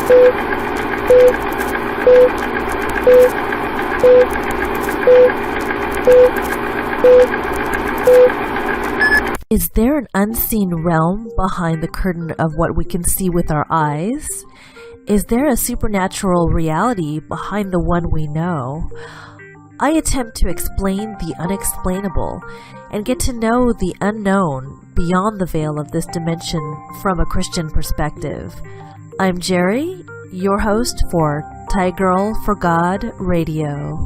Is there an unseen realm behind the curtain of what we can see with our eyes? Is there a supernatural reality behind the one we know? I attempt to explain the unexplainable and get to know the unknown beyond the veil of this dimension from a Christian perspective. I'm Jerry, your host for Thai Girl for God Radio.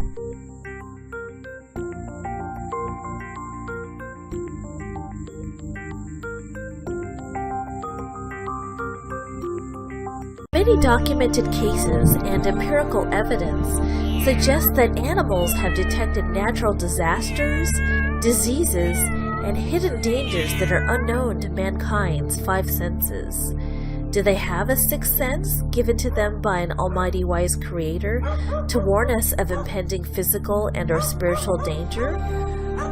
Many documented cases and empirical evidence suggest that animals have detected natural disasters, diseases, and hidden dangers that are unknown to mankind's five senses. Do they have a sixth sense given to them by an almighty wise creator to warn us of impending physical and or spiritual danger?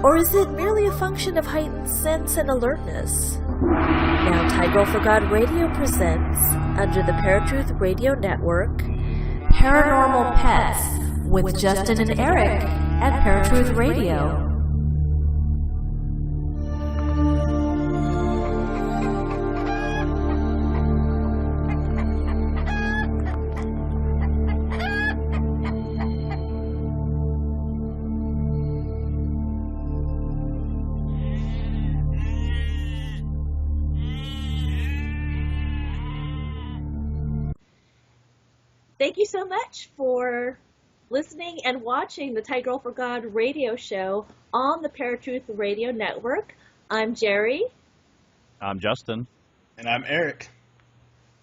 Or is it merely a function of heightened sense and alertness? Now, Thai Girl for God Radio presents, under the ParaTruth Radio Network, Paranormal Pets with Justin and Eric at ParaTruth Radio. Thank you so much for listening and watching the Thai Girl for God radio show on the ParaTruth Radio Network. I'm Jerry. I'm Justin. And I'm Eric.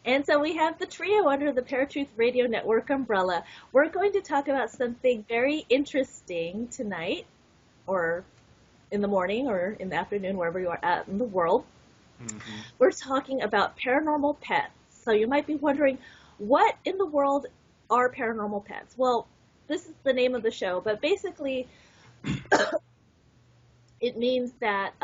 And so we have the trio under the ParaTruth Radio Network umbrella. We're going to talk about something very interesting tonight, or in the morning, or in the afternoon, wherever you are at in the world. Mm-hmm. We're talking about paranormal pets. So you might be wondering, what in the world are paranormal pets? Well, this is the name of the show, but basically it means that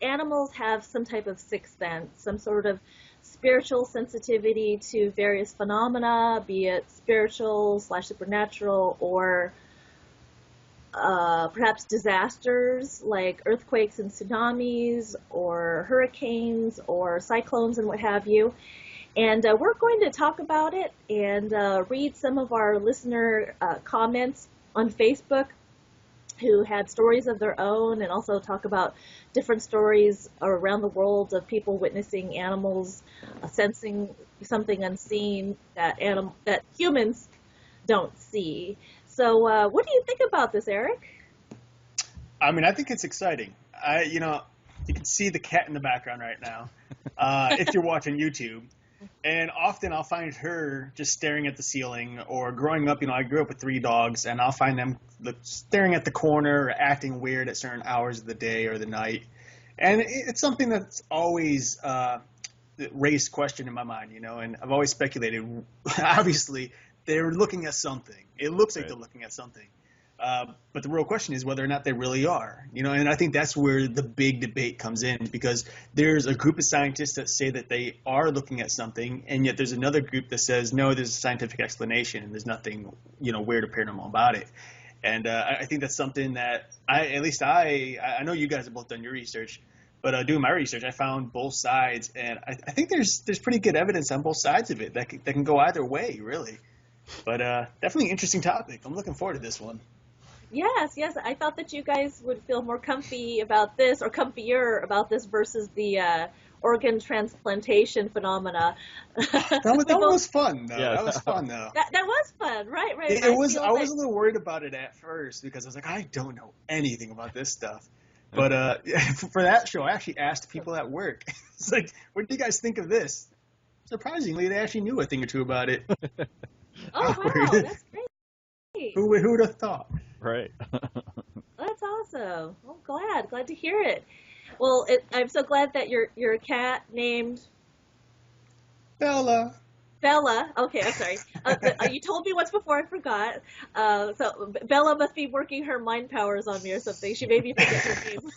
animals have some type of sixth sense, some sort of spiritual sensitivity to various phenomena, be it spiritual/supernatural, or perhaps disasters like earthquakes and tsunamis, or hurricanes, or cyclones and what have you. And we're going to talk about it and read some of our listener comments on Facebook who had stories of their own, and also talk about different stories around the world of people witnessing animals sensing something unseen that humans don't see. So what do you think about this, Eric? I mean, I think it's exciting. You can see the cat in the background right now if you're watching YouTube. And often I'll find her just staring at the ceiling, or growing up, I grew up with 3 dogs, and I'll find them staring at the corner or acting weird at certain hours of the day or the night. And it's something that's always raised question in my mind, and I've always speculated, obviously, they're looking at something. It looks like they're looking at something. But the real question is whether or not they really are, and I think that's where the big debate comes in, because there's a group of scientists that say that they are looking at something, and yet there's another group that says, no, there's a scientific explanation and there's nothing, weird or paranormal about it. And I think that's something that I know you guys have both done your research, but doing my research, I found both sides, and I think there's pretty good evidence on both sides of it that can go either way, really. But definitely an interesting topic. I'm looking forward to this one. Yes. I thought that you guys would feel more comfy about this, or comfier about this, versus the organ transplantation phenomena. That was fun, though. Yeah. That was fun, though. That was fun, right? I was a little worried about it at first, because I was like, I don't know anything about this stuff. But for that show, I actually asked people at work. It's like, what do you guys think of this? Surprisingly, they actually knew a thing or two about it. Oh, wow, that's great. Who would have thought? Right. That's awesome. Well, glad to hear it. Well, I'm so glad that your cat named Bella. Bella. Okay, I'm sorry. You told me once before, I forgot. So Bella must be working her mind powers on me or something. She made me forget her name.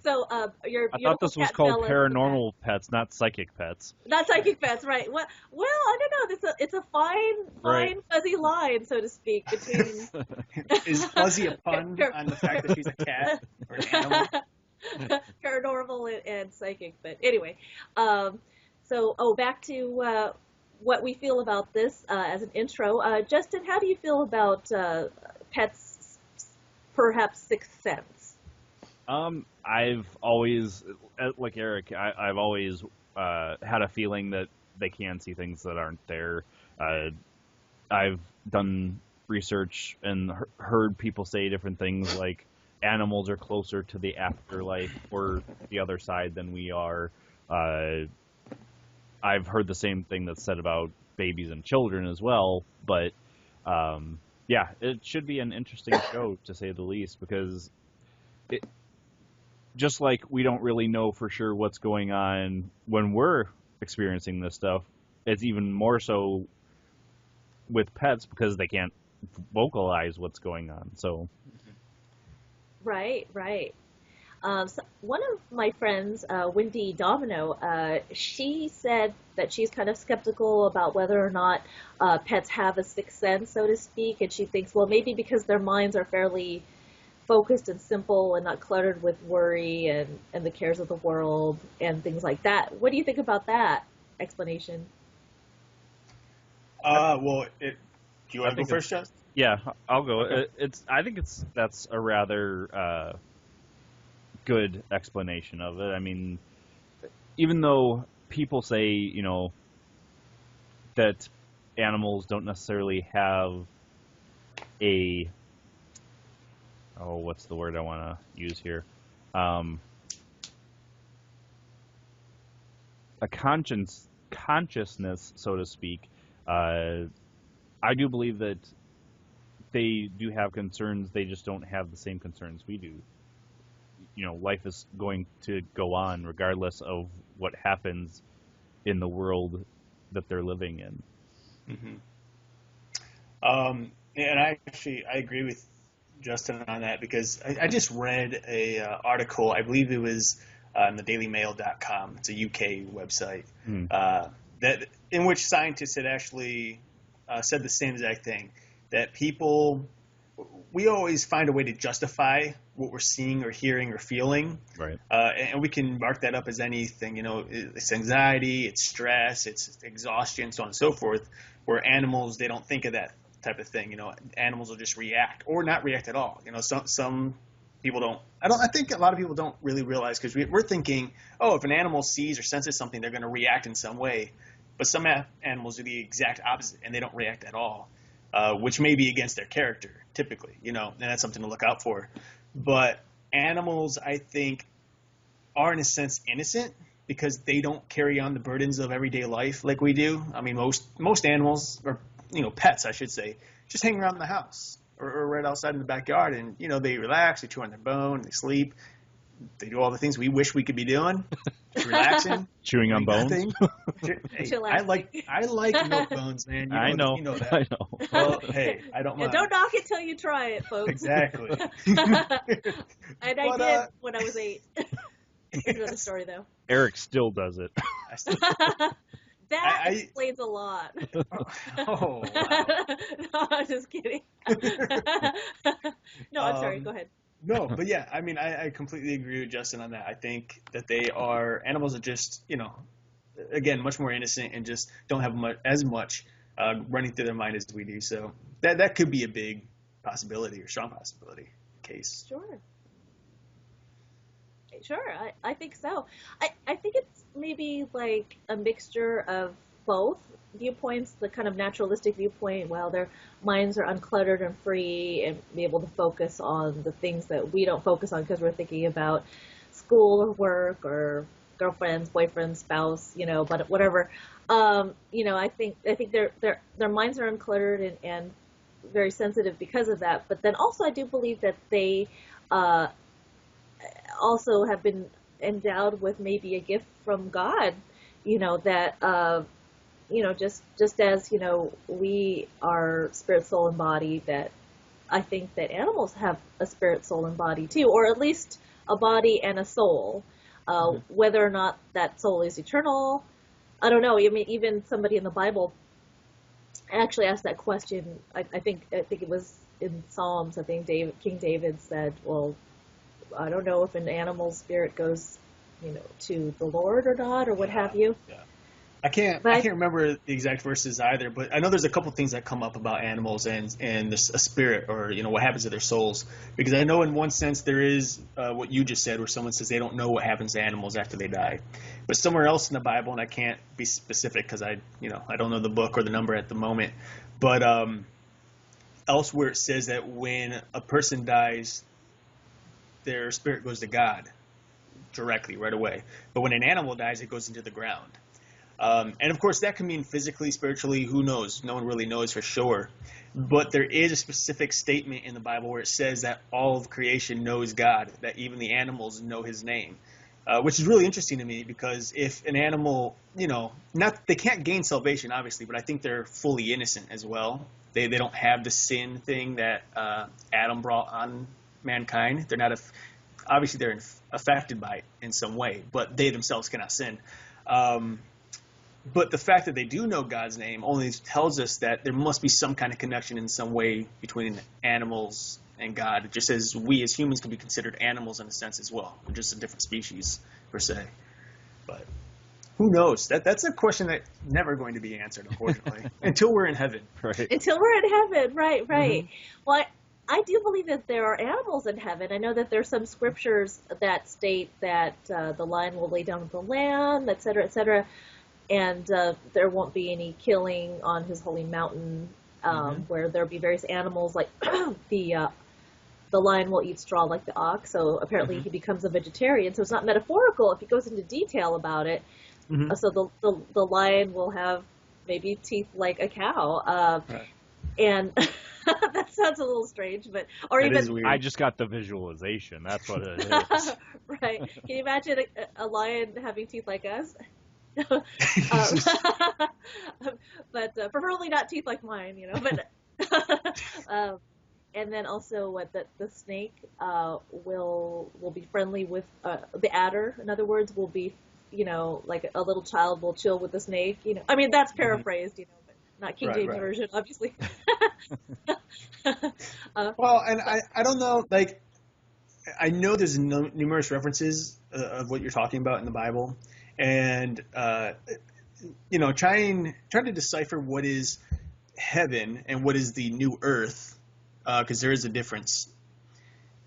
So your I thought beautiful this was cat called Bella is the paranormal pets, not psychic pets. not psychic pets, right? Well, I don't know. It's a fine Right. fuzzy line, so to speak, between Is fuzzy a pun on the fact that she's a cat or an animal? paranormal and psychic. But anyway, back to what we feel about this as an intro. Justin, how do you feel about pets' perhaps sixth sense? I've always, like Eric, I've always had a feeling that they can see things that aren't there. I've done research and heard people say different things like animals are closer to the afterlife or the other side than we are. I've heard the same thing that's said about babies and children as well, but yeah, it should be an interesting show to say the least, because just like we don't really know for sure what's going on when we're experiencing this stuff, it's even more so with pets because they can't vocalize what's going on. So, Right. So one of my friends, Wendy Domino, she said that she's kind of skeptical about whether or not pets have a sixth sense, so to speak, and she thinks, well, maybe because their minds are fairly focused and simple and not cluttered with worry and the cares of the world and things like that. What do you think about that explanation? Do you want to go first, Justin? yeah, I'll go. Okay. I think that's a rather good explanation of it. I mean, even though people say, that animals don't necessarily have what's the word I want to use here? A consciousness, so to speak. I do believe that they do have concerns. They just don't have the same concerns we do. Life is going to go on regardless of what happens in the world that they're living in. Mm-hmm. And I agree with Justin on that, because I just read a article, I believe it was on the dailymail.com. It's a UK website, that in which scientists had actually said the same exact thing, that we always find a way to justify what we're seeing or hearing or feeling. Right. And we can mark that up as anything, it's anxiety, it's stress, it's exhaustion, so on and so forth, where animals, they don't think of that type of thing. Animals will just react or not react at all. Some people don't. I think a lot of people don't really realize, because we're thinking, oh, if an animal sees or senses something, they're going to react in some way. But some animals do the exact opposite, and they don't react at all, which may be against their character, typically, and that's something to look out for. But animals, I think, are in a sense innocent, because they don't carry on the burdens of everyday life like we do. I mean, most animals, or pets, I should say, just hang around the house or right outside in the backyard, and they relax, they chew on their bone, they sleep, they do all the things we wish we could be doing, relaxing, chewing on bones. Hey, I like milk bones, man. I know. You know that. I know. Well, hey, I don't mind. Don't knock it till you try it, folks. Exactly. And I did when I was 8. That's another story, though. Eric still does it. That explains a lot. Oh, wow. No, I'm just kidding. No, I'm sorry. Go ahead. No, but yeah, I mean, I completely agree with Justin on that. I think that animals are just, again, much more innocent and just don't have as much running through their mind as we do. So that could be a big possibility or strong possibility case. Sure, I think so. I think it's maybe like a mixture of both viewpoints, the kind of naturalistic viewpoint, while their minds are uncluttered and free and be able to focus on the things that we don't focus on because we're thinking about school or work or girlfriends, boyfriends, spouse, but whatever. I think their minds are uncluttered and very sensitive because of that. But then also I do believe that they also have been endowed with maybe a gift from God that just as we are spirit, soul, and body, that I think that animals have a spirit, soul, and body too, or at least a body and a soul. Whether or not that soul is eternal, I don't know. I mean, even somebody in the Bible actually asked that question. I think it was in Psalms. I think King David said, "Well, I don't know if an animal's spirit goes, to the Lord or not, or what have you." Yeah. I can't remember the exact verses either, but I know there's a couple things that come up about animals and a spirit, or what happens to their souls. Because I know in one sense there is what you just said, where someone says they don't know what happens to animals after they die. But somewhere else in the Bible, and I can't be specific because I don't know the book or the number at the moment, but elsewhere it says that when a person dies, their spirit goes to God directly right away. But when an animal dies, it goes into the ground. And of course, that can mean physically, spiritually, who knows? No one really knows for sure. But there is a specific statement in the Bible where it says that all of creation knows God, that even the animals know his name, which is really interesting to me, because if an animal, they can't gain salvation, obviously, but I think they're fully innocent as well. They don't have the sin thing that Adam brought on mankind. They're not, obviously they're affected by it in some way, but they themselves cannot sin. But the fact that they do know God's name only tells us that there must be some kind of connection in some way between animals and God, just as we as humans can be considered animals in a sense as well. We're just a different species, per se. But who knows? That's a question that's never going to be answered, unfortunately, until we're in heaven. Right. Until we're in heaven, right. Mm-hmm. Well, I do believe that there are animals in heaven. I know that there's some scriptures that state that the lion will lay down with the lamb, et cetera, and there won't be any killing on his holy mountain, where there'll be various animals, like the lion will eat straw like the ox, so apparently he becomes a vegetarian. So it's not metaphorical if he goes into detail about it. So the lion will have maybe teeth like a cow, and that sounds a little strange, but Is weird. I just got the visualization. That's what it is. Right? Can you imagine a lion having teeth like us? But preferably not teeth like mine, But and then also the snake will be friendly with the adder. In other words, will be like a little child will chill with the snake. I mean, that's paraphrased, but not King James version, obviously. Well, and I don't know, like, I know there's numerous references of what you're talking about in the Bible, and trying to decipher what is heaven and what is the new earth, because there is a difference.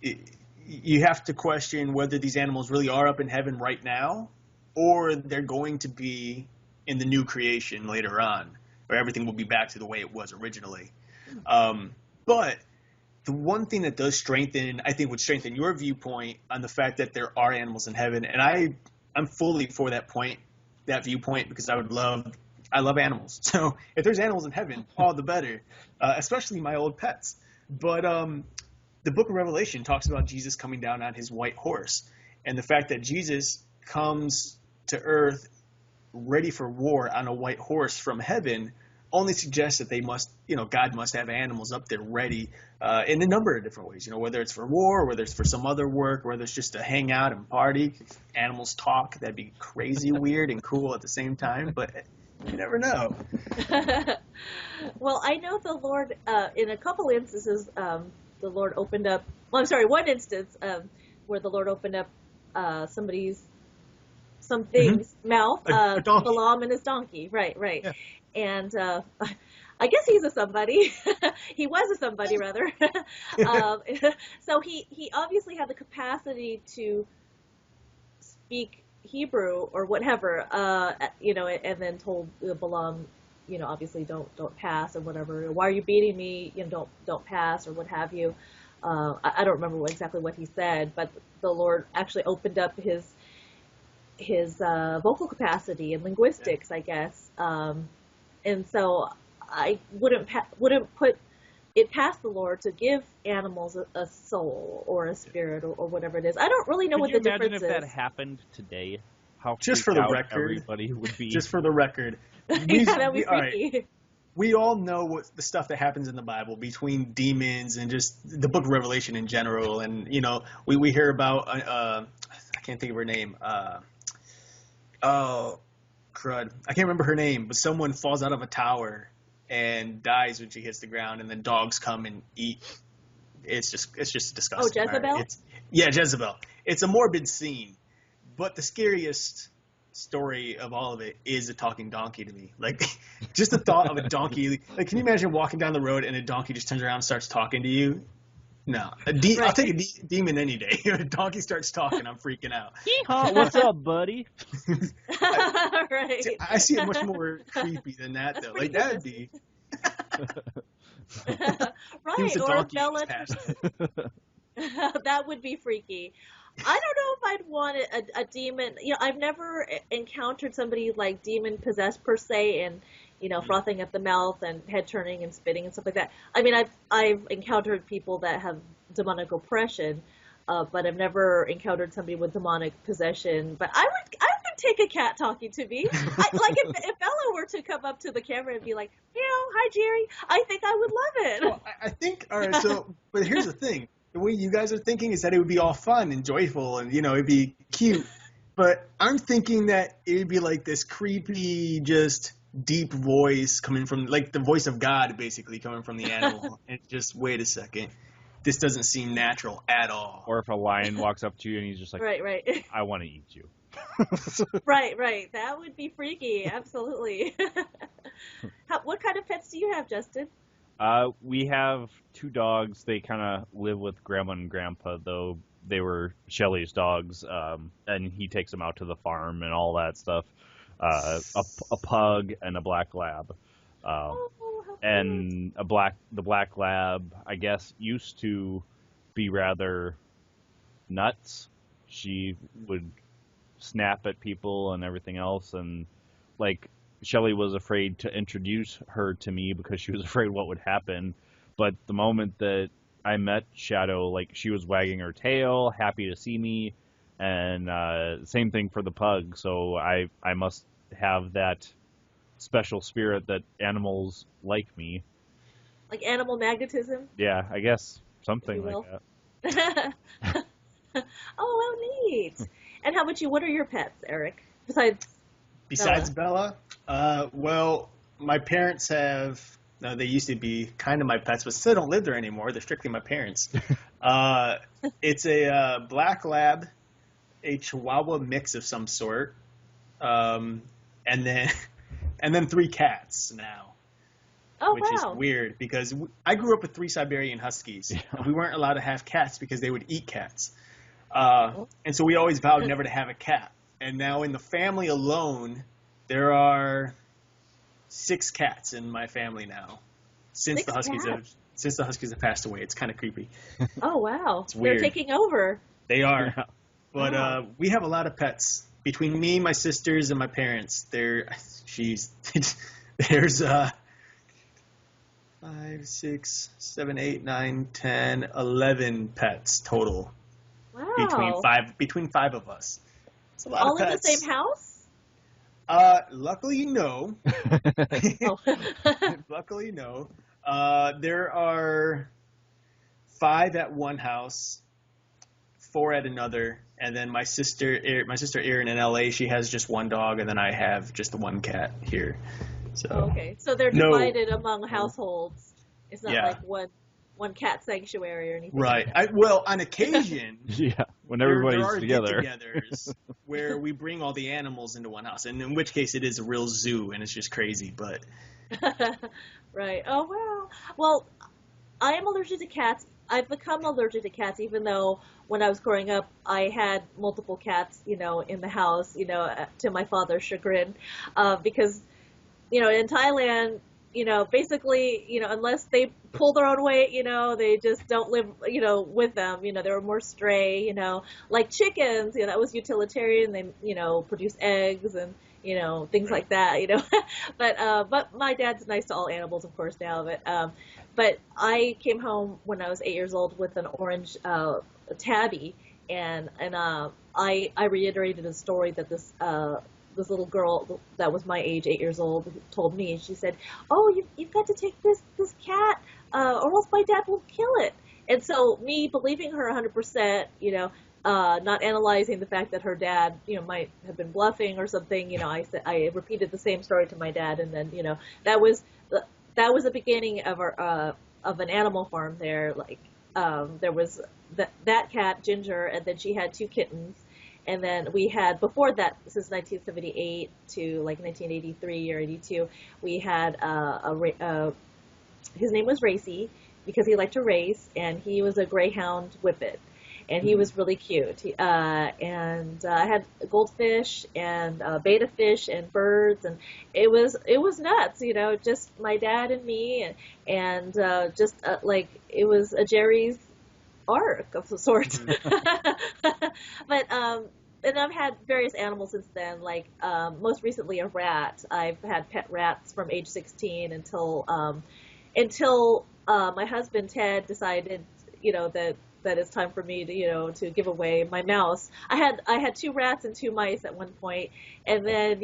You have to question whether these animals really are up in heaven right now, or they're going to be in the new creation later on, where everything will be back to the way it was originally. But the one thing that does strengthen, I think would strengthen your viewpoint on the fact that there are animals in heaven, and I'm fully for that viewpoint, because I love animals. So if there's animals in heaven, all the better, especially my old pets. But the book of Revelation talks about Jesus coming down on his white horse, and the fact that Jesus comes to earth ready for war on a white horse from heaven only suggests that God must have animals up there ready in a number of different ways, whether it's for war, whether it's for some other work, whether it's just to hang out and party. If animals talk, that'd be crazy weird and cool at the same time, but you never know. Well, I know the Lord, in a couple instances, the Lord opened up, one instance where the Lord opened up something's mouth, Balaam and his donkey, right. Yeah. And I guess he's a somebody. He was a somebody, rather. So he obviously had the capacity to speak Hebrew or whatever, and then told Balaam, obviously don't pass or whatever. Why are you beating me? Don't pass or what have you. I don't remember exactly what he said, but the Lord actually opened up his vocal capacity and linguistics, I guess. And so I wouldn't put it past the Lord to give animals a soul or a spirit or whatever it is. I don't really know what the difference is. Could you imagine if that happened today? how just freaked for the out record, everybody would be. just for the record, That'd be freaky. we all know what the stuff that happens in the Bible between demons and just the book of Revelation in general. And, we hear about, I can't think of her name. Oh, crud. I can't remember her name, but someone falls out of a tower and dies when she hits the ground, and then dogs come and eat. It's just disgusting. Oh, Jezebel? Right? Jezebel. It's a morbid scene, but the scariest story of all of it is a talking donkey to me. Like, just the thought of a donkey. Like, can you imagine walking down the road and a donkey just turns around and starts talking to you? No. Right. I'll take a demon any day. If a donkey starts talking, I'm freaking out. Yeehaw, what's up, buddy? Right. I see it much more creepy than that, That's though. pretty Like, that would be... He was Right, a or donkey. Bella. Past That would be freaky. I don't know if I'd want a demon. I've never encountered somebody like demon possessed per se, and frothing at the mouth and head turning and spitting and stuff like that. I mean, I've encountered people that have demonic oppression, but I've never encountered somebody with demonic possession. But I would take a cat talking to me. If Bella were to come up to the camera and be like, hi Jerry, I think I would love it. Well, I think, all right, but here's the thing. The way you guys are thinking is that it would be all fun and joyful and, it'd be cute. But I'm thinking that it would be like this creepy, just deep voice coming from, like the voice of God, basically, coming from the animal. And just, wait a second. This doesn't seem natural at all. Or if a lion walks up to you and he's just like, Right. I want to eat you. Right. That would be freaky. Absolutely. What kind of pets do you have, Justin? We have 2 dogs. They kind of live with Grandma and Grandpa, though. They were Shelley's dogs, and he takes them out to the farm and all that stuff. A pug and a black lab. And the black lab, I guess, used to be rather nuts. She would snap at people and everything else, and like Shelley was afraid to introduce her to me because she was afraid what would happen. But the moment that I met Shadow, like, she was wagging her tail, happy to see me, and same thing for the pug. So I must have that special spirit that animals like me. Like animal magnetism? Yeah, I guess something If you like that. Oh, how neat. And how about you? What are your pets, Eric? Besides Bella? Well, my parents have... they used to be kind of my pets, but still don't live there anymore. They're strictly my parents. It's a black lab, a Chihuahua mix of some sort, and then 3 cats now. Oh, which wow. is weird because I grew up with 3 Siberian Huskies. Yeah. And we weren't allowed to have cats because they would eat cats. And so we always vowed never to have a cat. And now in the family alone, there are 6 cats in my family now. Since the Huskies have passed away. It's kind of creepy. Oh, wow. It's weird. They're taking over. They are. Yeah. But we have a lot of pets. Between me, my sisters, and my parents, there's 5, 6, 7, 8, 9, 10, 11 pets total. Wow. Between 5 of us. It's a lot All of in pets. the same house? Luckily, no. Oh. Luckily, no. There are 5 at one house, 4 at another, and then my sister Erin in LA, she has just 1 dog, and then I have just the 1 cat here. So Okay. So they're No. divided among households. It's not Yeah. like one cat sanctuary or anything. right. Like that. Well, on occasion. Yeah, when There everybody's are together. get-togethers where we bring all the animals into one house, and in which case it is a real zoo, and it's just crazy. But Right. Oh, wow. Well, I am allergic to cats. I've become allergic to cats, even though when I was growing up, I had multiple cats, in the house, to my father's chagrin, because, in Thailand, basically, unless they pull their own weight, they just don't live, with them. They were more stray, like chickens, that was utilitarian. They, produce eggs and, things like that, but my dad's nice to all animals, of course, now, but I came home when I was 8 years old with an orange tabby, I reiterated a story that this little girl that was my age, 8 years old, told me, and she said, "Oh, you've got to take this cat, or else my dad will kill it." And so me believing her 100%, not analyzing the fact that her dad, might have been bluffing or something, I repeated the same story to my dad, and then, that was the beginning of of an animal farm there. Like, there was that cat, Ginger, and then she had 2 kittens. And then we had, before that, since 1978 to like 1983 or 82, we had his name was Racy because he liked to race, and he was a greyhound whippet, and he was really cute. I had goldfish and betta fish and birds, and it was nuts, just my dad and me, and just like it was a Jerry's arc of sorts. But and I've had various animals since then, like most recently a rat. I've had pet rats from age 16 until my husband Ted decided, that it's time for me to, to give away my mouse. I had 2 rats and 2 mice at one point, and then,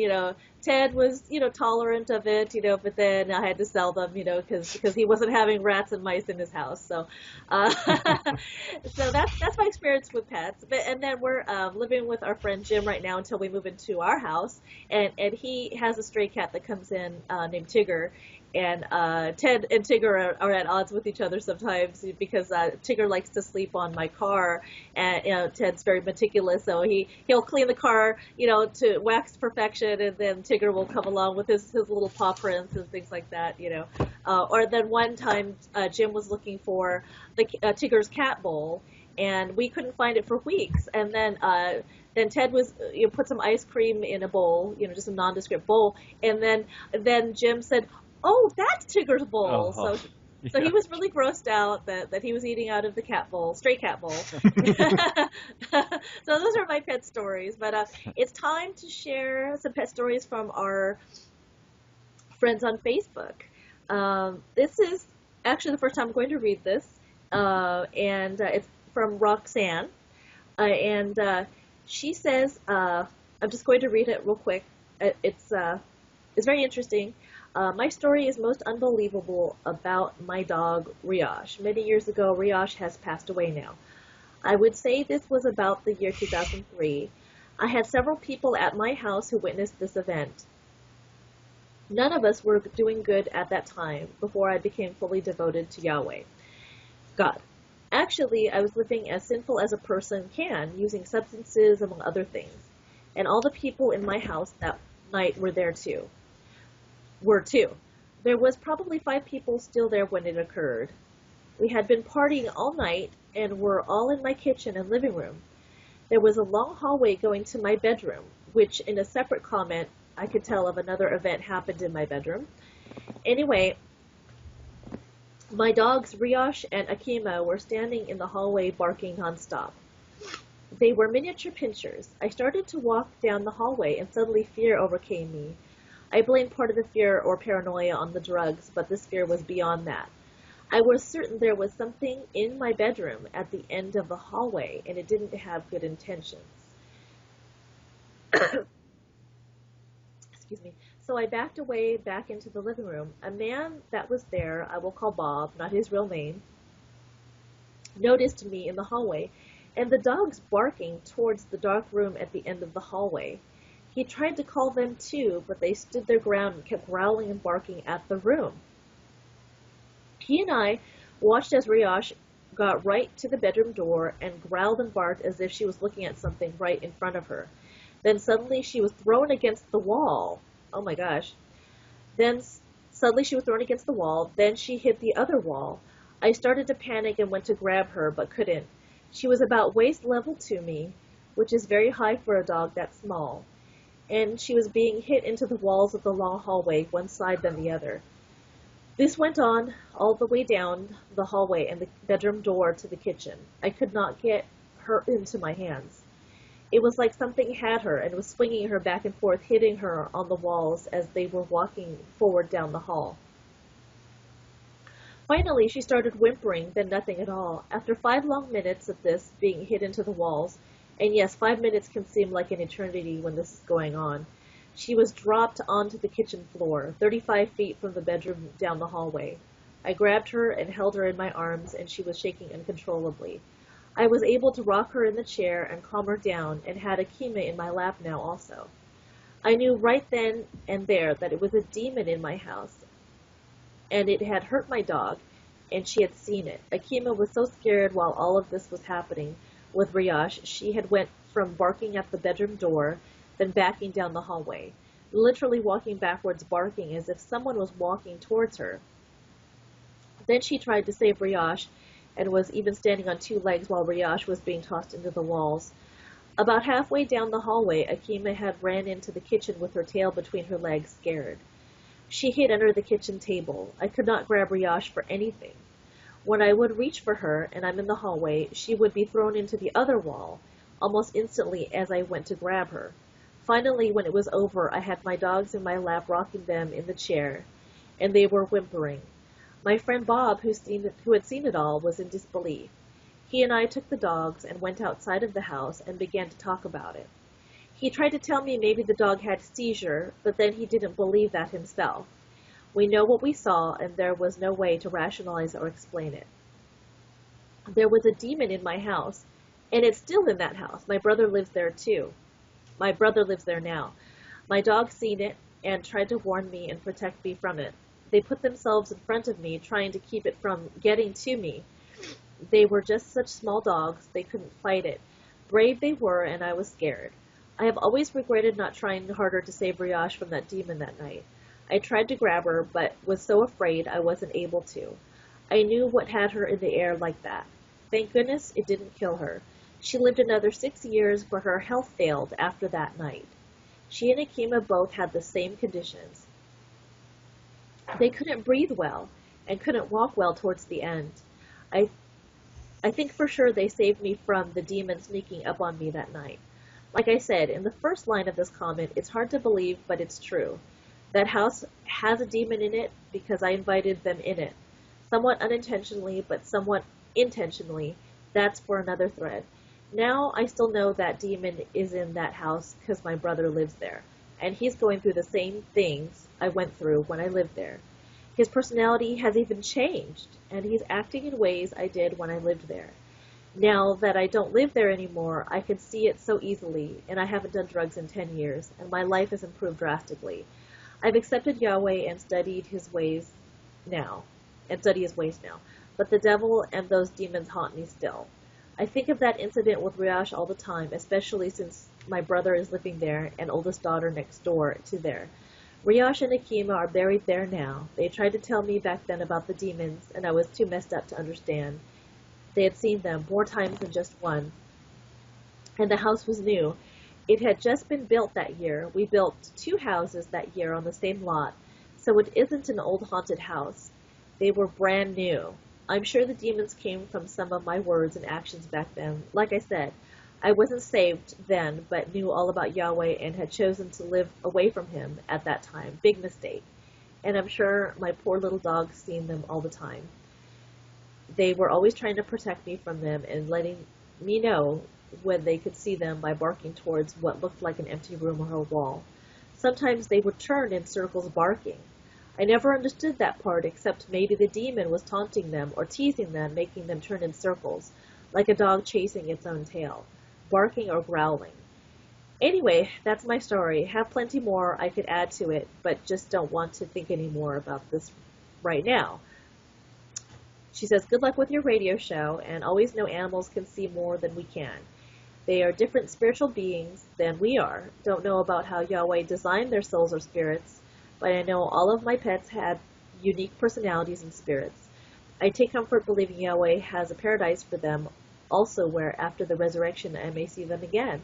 Ted was, tolerant of it, but then I had to sell them, because he wasn't having rats and mice in his house. So, so that's my experience with pets. And then we're living with our friend Jim right now until we move into our house, and he has a stray cat that comes in named Tigger. And Ted and Tigger are at odds with each other sometimes because Tigger likes to sleep on my car, and Ted's very meticulous, so he'll clean the car, to wax perfection, and then Tigger will come along with his little paw prints and things like that, Or then one time Jim was looking for the Tigger's cat bowl, and we couldn't find it for weeks, and then Ted was put some ice cream in a bowl, just a nondescript bowl, and then Jim said, "Oh, that's Tigger's bowl." Oh, So he was really grossed out that he was eating out of the cat bowl, stray cat bowl. So those are my pet stories. But it's time to share some pet stories from our friends on Facebook. This is actually the first time I'm going to read this, and it's from Roxanne. And she says, I'm just going to read it real quick. It's very interesting. My story is most unbelievable about my dog, Rioche. Many years ago, Rioche has passed away now. I would say this was about the year 2003. I had several people at my house who witnessed this event. None of us were doing good at that time before I became fully devoted to Yahweh, God. Actually, I was living as sinful as a person can, using substances, among other things. And all the people in my house that night were there too. There was probably 5 people still there when it occurred. We had been partying all night and were all in my kitchen and living room. There was a long hallway going to my bedroom, which in a separate comment I could tell of another event happened in my bedroom. Anyway, my dogs Rioche and Akima were standing in the hallway barking nonstop. They were miniature pinchers. I started to walk down the hallway and suddenly fear overcame me. I blamed part of the fear or paranoia on the drugs, but this fear was beyond that. I was certain there was something in my bedroom at the end of the hallway, and it didn't have good intentions. Excuse me. So I backed away back into the living room. A man that was there, I will call Bob, not his real name, noticed me in the hallway, and the dogs barking towards the dark room at the end of the hallway. He tried to call them too, but they stood their ground and kept growling and barking at the room. He and I watched as Rioche got right to the bedroom door and growled and barked as if she was looking at something right in front of her. Then suddenly she was thrown against the wall. Oh my gosh. Then suddenly she was thrown against the wall. Then she hit the other wall. I started to panic and went to grab her, but couldn't. She was about waist level to me, which is very high for a dog that small. And she was being hit into the walls of the long hallway, one side then the other. This went on all the way down the hallway and the bedroom door to the kitchen. I could not get her into my hands. It was like something had her and was swinging her back and forth, hitting her on the walls as they were walking forward down the hall. Finally, she started whimpering, then nothing at all. After 5 long minutes of this being hit into the walls, and yes, 5 minutes can seem like an eternity when this is going on, she was dropped onto the kitchen floor, 35 feet from the bedroom down the hallway. I grabbed her and held her in my arms, and she was shaking uncontrollably. I was able to rock her in the chair and calm her down, and had Akima in my lap now also. I knew right then and there that it was a demon in my house, and it had hurt my dog, and she had seen it. Akima was so scared while all of this was happening with Riyash, she had went from barking at the bedroom door, then backing down the hallway, literally walking backwards, barking as if someone was walking towards her. Then she tried to save Riyash, and was even standing on 2 legs while Riyash was being tossed into the walls. About halfway down the hallway, Akima had ran into the kitchen with her tail between her legs, scared. She hid under the kitchen table. I could not grab Riyash for anything. When I would reach for her, and I'm in the hallway, she would be thrown into the other wall, almost instantly as I went to grab her. Finally, when it was over, I had my dogs in my lap, rocking them in the chair, and they were whimpering. My friend Bob, who had seen it all, was in disbelief. He and I took the dogs and went outside of the house and began to talk about it. He tried to tell me maybe the dog had a seizure, but then he didn't believe that himself. We know what we saw, and there was no way to rationalize or explain it. There was a demon in my house, and it's still in that house. My brother lives there too. My brother lives there now. My dog seen it and tried to warn me and protect me from it. They put themselves in front of me, trying to keep it from getting to me. They were just such small dogs, they couldn't fight it. Brave they were, and I was scared. I have always regretted not trying harder to save Riyash from that demon that night. I tried to grab her, but was so afraid I wasn't able to. I knew what had her in the air like that. Thank goodness it didn't kill her. She lived another 6 years, but her health failed after that night. She and Akima both had the same conditions. They couldn't breathe well and couldn't walk well towards the end. I think for sure they saved me from the demon sneaking up on me that night. Like I said, in the first line of this comment, it's hard to believe, but it's true. That house has a demon in it because I invited them in it. Somewhat unintentionally, but somewhat intentionally. That's for another thread. Now I still know that demon is in that house because my brother lives there, and he's going through the same things I went through when I lived there. His personality has even changed, and he's acting in ways I did when I lived there. Now that I don't live there anymore, I can see it so easily, and I haven't done drugs in 10 years, and my life has improved drastically. I've accepted Yahweh and studied his ways now, but the devil and those demons haunt me still. I think of that incident with Riyash all the time, especially since my brother is living there and oldest daughter next door to there. Riyash and Akima are buried there now. They tried to tell me back then about the demons, and I was too messed up to understand. They had seen them more times than just one, and the house was new. It had just been built that year. We built 2 houses that year on the same lot, so it isn't an old haunted house. They were brand new. I'm sure the demons came from some of my words and actions back then. Like I said, I wasn't saved then, but knew all about Yahweh and had chosen to live away from him at that time. Big mistake. And I'm sure my poor little dogs seen them all the time. They were always trying to protect me from them and letting me know when they could see them by barking towards what looked like an empty room or a wall. Sometimes they would turn in circles barking. I never understood that part, except maybe the demon was taunting them or teasing them, making them turn in circles, like a dog chasing its own tail, barking or growling. Anyway, that's my story. Have plenty more I could add to it, but just don't want to think any more about this right now. She says, good luck with your radio show, and always know animals can see more than we can. They are different spiritual beings than we are. Don't know about how Yahweh designed their souls or spirits, but I know all of my pets had unique personalities and spirits. I take comfort believing Yahweh has a paradise for them, also where after the resurrection I may see them again.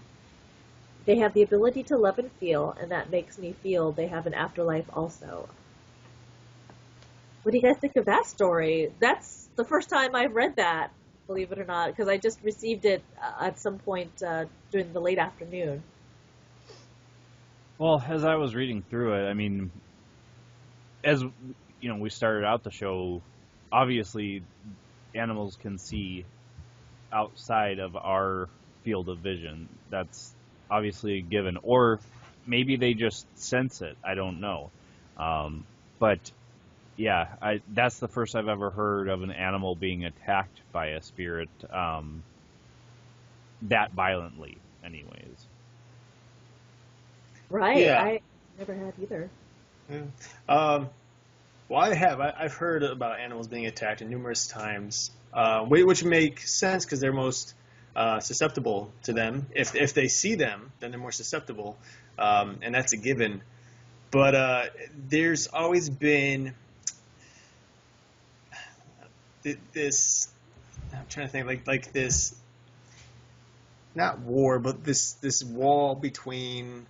They have the ability to love and feel, and that makes me feel they have an afterlife also. What do you guys think of that story? That's the first time I've read that, believe it or not, because I just received it at some point during the late afternoon. Well, as I was reading through it, I mean, as you know, we started out the show obviously animals can see outside of our field of vision. That's obviously a given. Or maybe they just sense it. I don't know. But yeah, that's the first I've ever heard of an animal being attacked by a spirit that violently, anyways. Right. Yeah. I never had either. Yeah. Well, I've heard about animals being attacked numerous times, which makes sense because they're most susceptible to them. If they see them, then they're more susceptible, and that's a given. But there's always been this. I'm trying to think like this, not war, but this wall between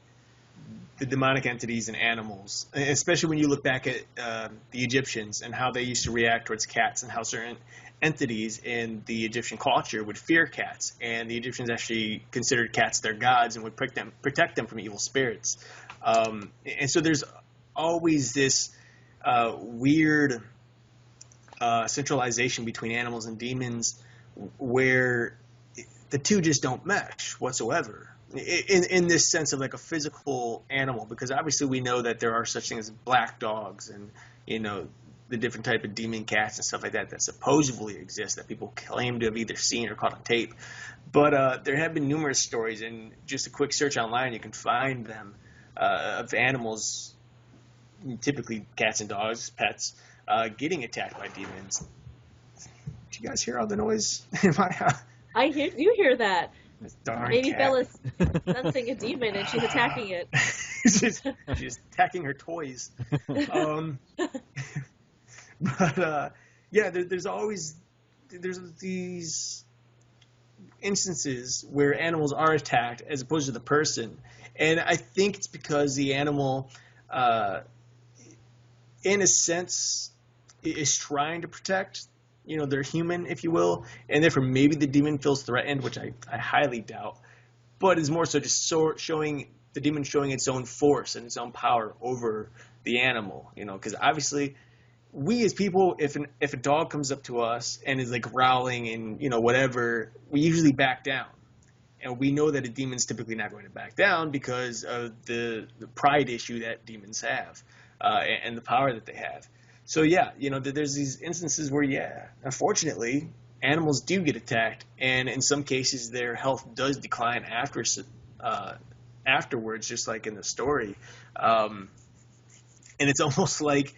the demonic entities and animals, especially when you look back at the Egyptians and how they used to react towards cats, and how certain entities in the Egyptian culture would fear cats, and the Egyptians actually considered cats their gods and would protect them from evil spirits. And so there's always this weird centralization between animals and demons where the two just don't mesh whatsoever. In this sense of like a physical animal, because obviously we know that there are such things as black dogs and, you know, the different type of demon cats and stuff like that supposedly exist that people claim to have either seen or caught on tape. But there have been numerous stories, and just a quick search online, you can find them, of animals, typically cats and dogs, pets, getting attacked by demons. Did you guys hear all the noise in my house? You hear that. Darn Baby cat. Bella's sensing a demon and she's attacking it. she's attacking her toys. But yeah, there's these instances where animals are attacked as opposed to the person, and I think it's because the animal, in a sense, is trying to protect. You know, they're human, if you will, and therefore maybe the demon feels threatened, which I highly doubt, but is more so just showing the demon showing its own force and its own power over the animal. You know, because obviously we as people, if a dog comes up to us and is like growling and, you know, whatever, we usually back down, and we know that a demon's typically not going to back down because of the pride issue that demons have, and the power that they have. So yeah, you know, there's these instances where, yeah, unfortunately, animals do get attacked, and in some cases their health does decline afterwards, just like in the story. And it's almost like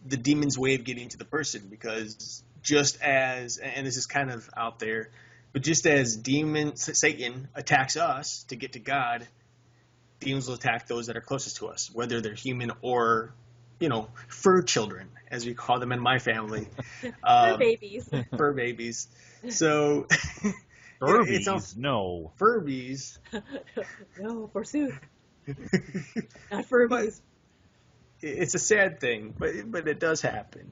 the demon's way of getting to the person, because just as, and this is kind of out there, but just as Satan attacks us to get to God, demons will attack those that are closest to us, whether they're human or, you know, fur children, as we call them in my family. Fur babies. Fur babies. So Furbies? No. Furbies. No, forsooth. Not Furbies. It's a sad thing, but it does happen.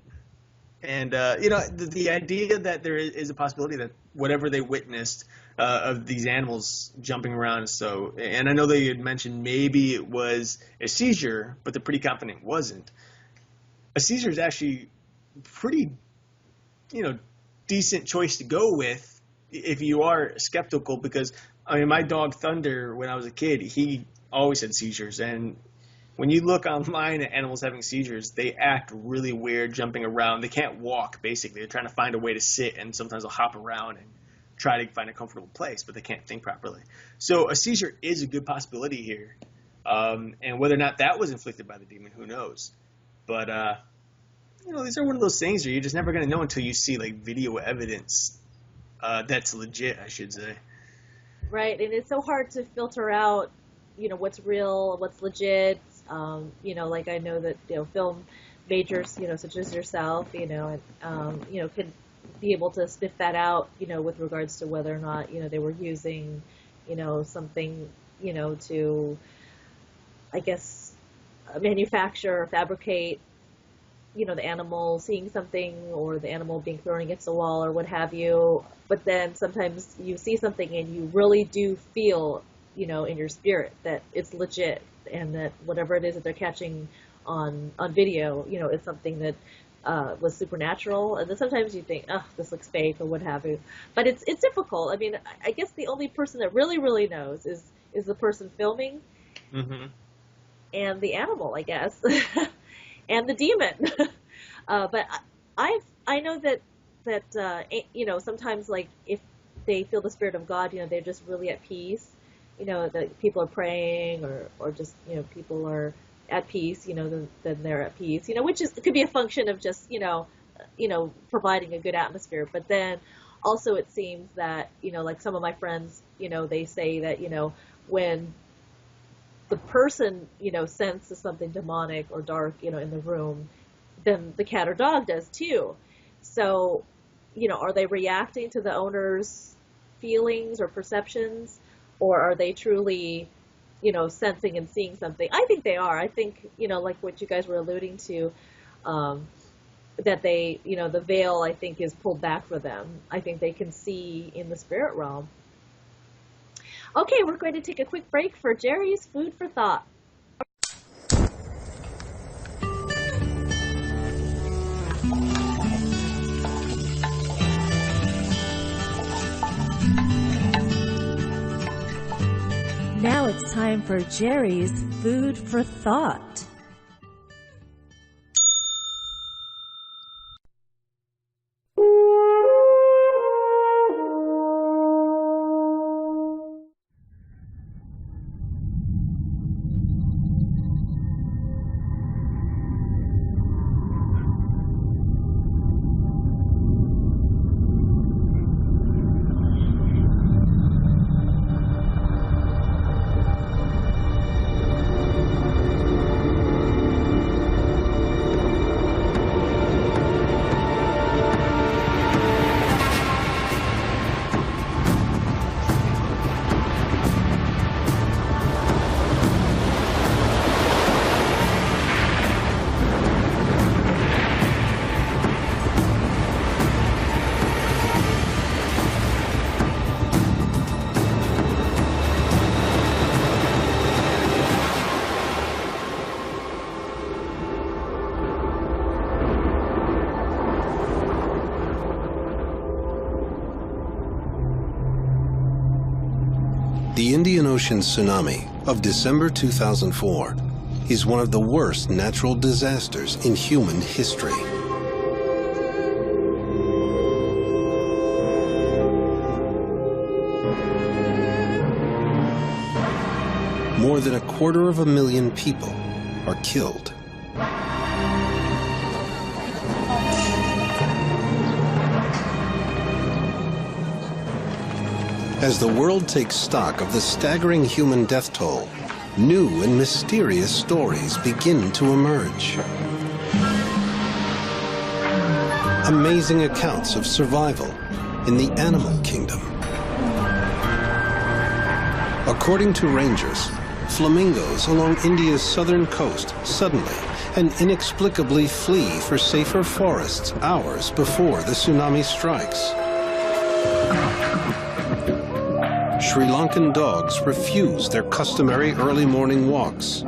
And, you know, the idea that there is a possibility that whatever they witnessed of these animals jumping around, so, and I know they had mentioned maybe it was a seizure, but they're pretty confident it wasn't. A seizure is actually pretty, you know, decent choice to go with if you are skeptical, because, I mean, my dog Thunder, when I was a kid, he always had seizures, and when you look online at animals having seizures, they act really weird, jumping around. They can't walk, basically. They're trying to find a way to sit, and sometimes they'll hop around and try to find a comfortable place, but they can't think properly. So a seizure is a good possibility here. And whether or not that was inflicted by the demon, who knows? But, you know, these are one of those things where you're just never going to know until you see, like, video evidence that's legit, I should say. Right, and it's so hard to filter out, you know, what's real, what's legit. You know, like I know that, you know, film majors, you know, such as yourself, you know, and, you know, could be able to sniff that out, you know, with regards to whether or not, you know, they were using, you know, something, you know, to, I guess, manufacture or fabricate, you know, the animal seeing something or the animal being thrown against a wall or what have you. But then sometimes you see something and you really do feel, you know, in your spirit that it's legit, and that whatever it is that they're catching on video, you know, is something that was supernatural, and then sometimes you think, oh, this looks fake or what have you. But it's difficult. I mean, I guess the only person that really knows is the person filming, and the animal, I guess, and the demon. But I know that you know, sometimes, like, if they feel the Spirit of God, you know, they're just really at peace. You know, that people are praying, or just, you know, people are at peace, you know, then they're at peace, you know, which is, it could be a function of just, you know, providing a good atmosphere. But then also it seems that, you know, like some of my friends, you know, they say that, you know, when the person, you know, senses something demonic or dark, you know, in the room, then the cat or dog does too. So, you know, are they reacting to the owner's feelings or perceptions, or are they truly, you know, sensing and seeing something? I think they are. I think, you know, like what you guys were alluding to, that they, you know, the veil, I think, is pulled back for them. I think they can see in the spirit realm. Okay, we're going to take a quick break for Jerry's Food for Thought. Now it's time for Jerry's Food for Thought. The Indian Ocean tsunami of December 2004 is one of the worst natural disasters in human history. More than 250,000 people are killed. As the world takes stock of the staggering human death toll, new and mysterious stories begin to emerge. Amazing accounts of survival in the animal kingdom. According to rangers, flamingos along India's southern coast suddenly and inexplicably flee for safer forests hours before the tsunami strikes. Sri Lankan dogs refuse their customary early morning walks.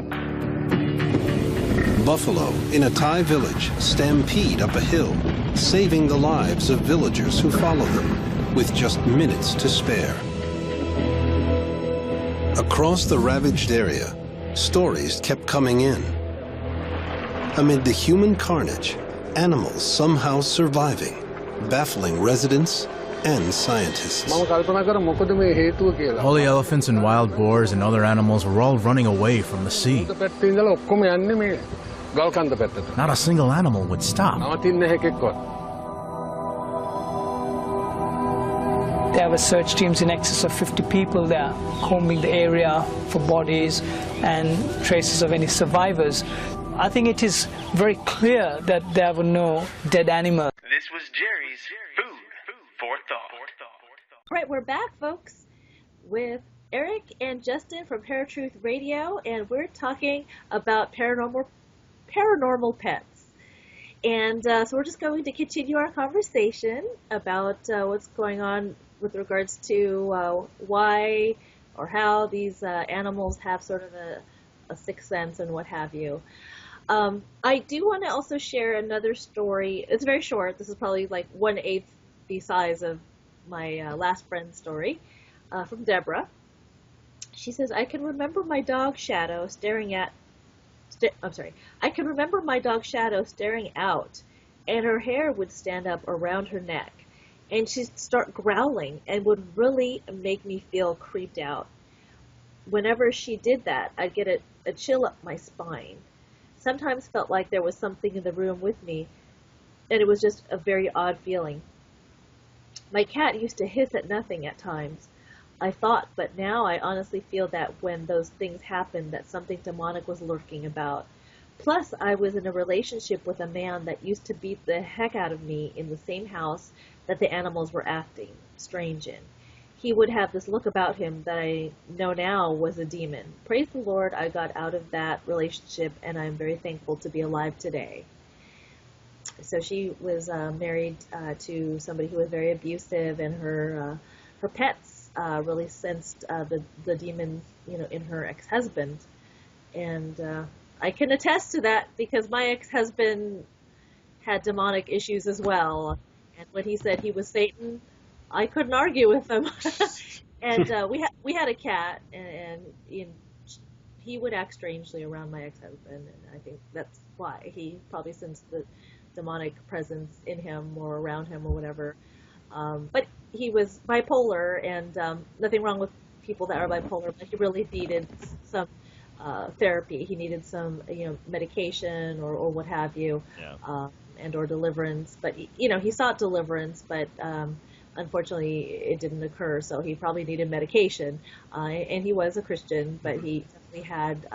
Buffalo in a Thai village stampede up a hill, saving the lives of villagers who follow them with just minutes to spare. Across the ravaged area, stories kept coming in. Amid the human carnage, animals somehow surviving, baffling residents and scientists. Woolly elephants and wild boars and other animals were all running away from the sea. Not a single animal would stop. There were search teams in excess of 50 people there, combing the area for bodies and traces of any survivors. I think it is very clear that there were no dead animals. This was Jerry's Food for Thought. All right, we're back, folks, with Eric and Justin from ParaTruth Radio, and we're talking about paranormal pets. And so we're just going to continue our conversation about what's going on with regards to why or how these animals have sort of a sixth sense and what have you. I do want to also share another story. It's very short. This is probably like 1/8 the size of my last friend's story from Deborah. She says, I can remember my dog Shadow I can remember my dog Shadow staring out, and her hair would stand up around her neck, and she'd start growling and would really make me feel creeped out. Whenever she did that, I'd get a chill up my spine. Sometimes felt like there was something in the room with me, and it was just a very odd feeling. My cat used to hiss at nothing at times, I thought, but now I honestly feel that when those things happened, that something demonic was lurking about. Plus, I was in a relationship with a man that used to beat the heck out of me in the same house that the animals were acting strange in. He would have this look about him that I know now was a demon. Praise the Lord, I got out of that relationship, and I'm very thankful to be alive today. So she was married to somebody who was very abusive, and her pets really sensed the demons, in her ex-husband. And I can attest to that because my ex-husband had demonic issues as well. And when he said he was Satan, I couldn't argue with him. And we had a cat, and he would act strangely around my ex-husband, and I think that's why he probably sensed the demonic presence in him or around him or whatever. But he was bipolar, and nothing wrong with people that are bipolar, but he really needed some therapy. He needed some medication or what have you, and or deliverance. But he sought deliverance, but unfortunately it didn't occur, so he probably needed medication. And he was a Christian, but he definitely had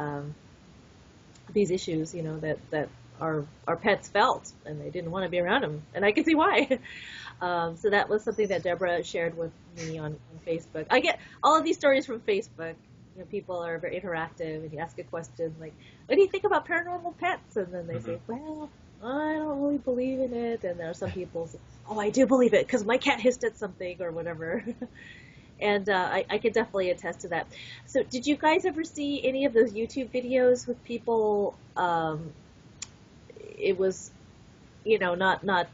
these issues, that our pets felt, and they didn't want to be around him, and I can see why. So that was something that Deborah shared with me on Facebook. I get all of these stories from Facebook. People are very interactive, and you ask a question like, what do you think about paranormal pets? And then they say, well, I don't really believe in it. And there are some people say, oh, I do believe it because my cat hissed at something or whatever. And I can definitely attest to that. So did you guys ever see any of those YouTube videos with people, it was, not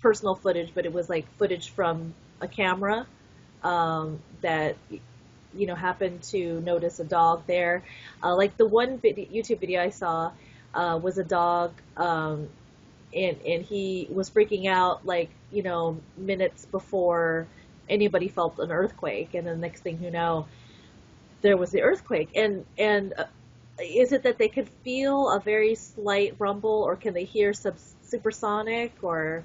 personal footage, but it was like footage from a camera that happened to notice a dog there. Like the one YouTube video I saw was a dog, and he was freaking out like minutes before anybody felt an earthquake, and the next thing you know, there was the earthquake. And is it that they could feel a very slight rumble, or can they hear supersonic, or?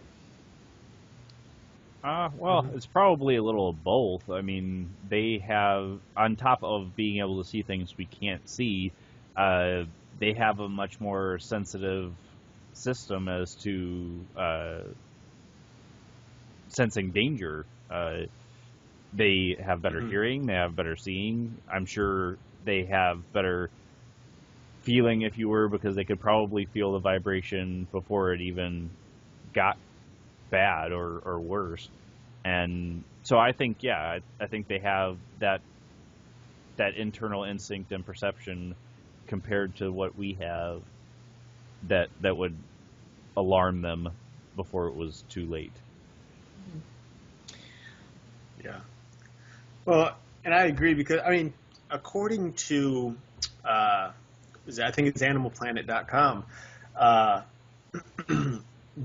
Well, it's probably a little of both. I mean, they have, on top of being able to see things we can't see, they have a much more sensitive system as to sensing danger. They have better hearing, they have better seeing. I'm sure they have better feeling, if you were, because they could probably feel the vibration before it even got bad or worse. And so I think, I think they have that internal instinct and perception compared to what we have that would alarm them before it was too late. Yeah. Well, and I agree because, I mean, according to, I think it's animalplanet.com,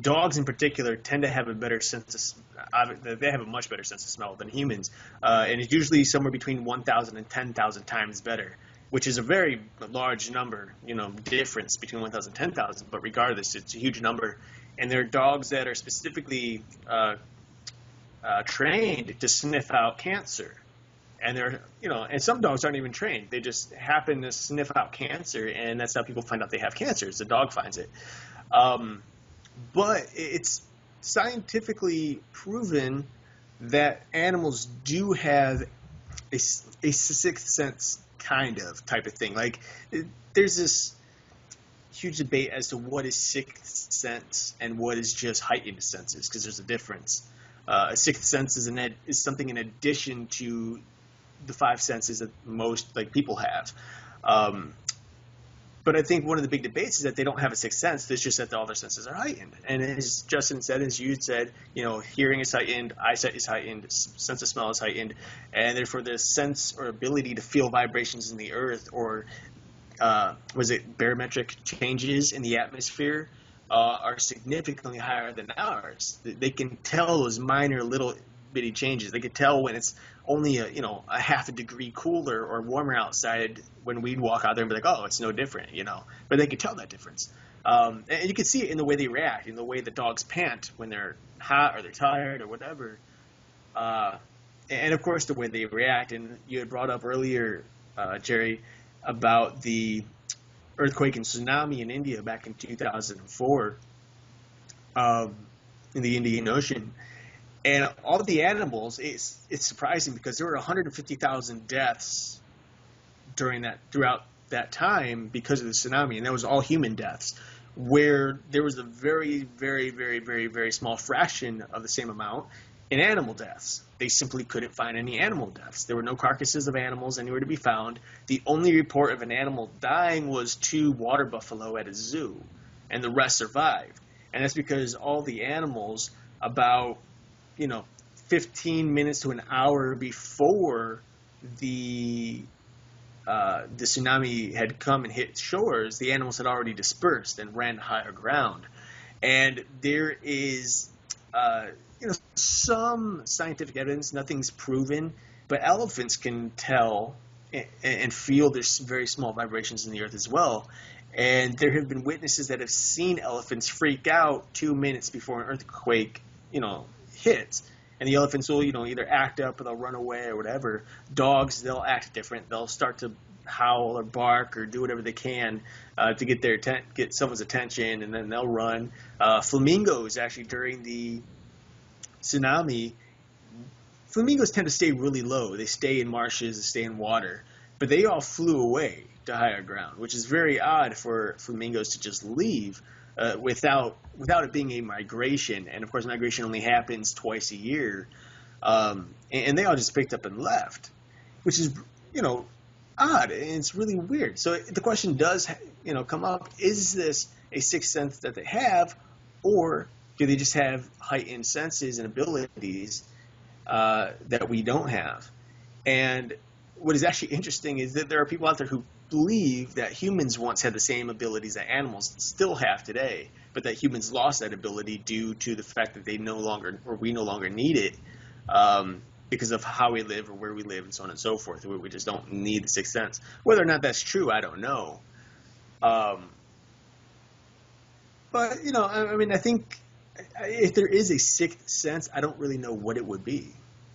dogs in particular tend to have a better sense of, they have a much better sense of smell than humans, and it's usually somewhere between 1,000 and 10,000 times better, which is a very large number, difference between 1,000 and 10,000, but regardless, it's a huge number. And there are dogs that are specifically trained to sniff out cancer. And they're, and some dogs aren't even trained. They just happen to sniff out cancer, and that's how people find out they have cancer. It's the dog finds it. But it's scientifically proven that animals do have a sixth sense kind of type of thing. Like, there's this huge debate as to what is sixth sense and what is just heightened senses, because there's a difference. A sixth sense is something in addition to the five senses that most people have. But I think one of the big debates is that they don't have a sixth sense. It's just that all their senses are heightened. And as Justin said, as you said, hearing is heightened, eyesight is heightened, sense of smell is heightened, and therefore the sense or ability to feel vibrations in the earth or barometric changes in the atmosphere are significantly higher than ours. They can tell those minor little bitty changes. They could tell when it's only a half a degree cooler or warmer outside when we'd walk out there and be like, oh, it's no different, But they could tell that difference. And you can see it in the way they react, in the way the dogs pant when they're hot or they're tired or whatever. And of course, the way they react. And you had brought up earlier, Jerry, about the earthquake and tsunami in India back in 2004 in the Indian Ocean. And all of the animals, it's surprising because there were 150,000 deaths throughout that time because of the tsunami, and that was all human deaths, where there was a very, very, very, very, very small fraction of the same amount in animal deaths. They simply couldn't find any animal deaths. There were no carcasses of animals anywhere to be found. The only report of an animal dying was 2 water buffalo at a zoo, and the rest survived. And that's because all the animals, about 15 minutes to an hour before the tsunami had come and hit shores, the animals had already dispersed and ran to higher ground. And there is, some scientific evidence, nothing's proven, but elephants can tell and feel there's very small vibrations in the earth as well. And there have been witnesses that have seen elephants freak out 2 minutes before an earthquake, hits, and the elephants will, either act up or they'll run away or whatever. Dogs, they'll act different. They'll start to howl or bark or do whatever they can to get someone's attention, and then they'll run. Flamingos, actually, during the tsunami, flamingos tend to stay really low. They stay in marshes, they stay in water, but they all flew away to higher ground, which is very odd for flamingos to just leave without it being a migration. And of course, migration only happens twice a year, and they all just picked up and left, which is odd, and it's really weird. So the question does come up: is this a sixth sense that they have, or do they just have heightened senses and abilities that we don't have? And what is actually interesting is that there are people out there who believe that humans once had the same abilities that animals still have today, but that humans lost that ability due to the fact that we no longer need it because of how we live or where we live and so on and so forth. We just don't need the sixth sense. Whether or not that's true, I don't know. But I think if there is a sixth sense, I don't really know what it would be.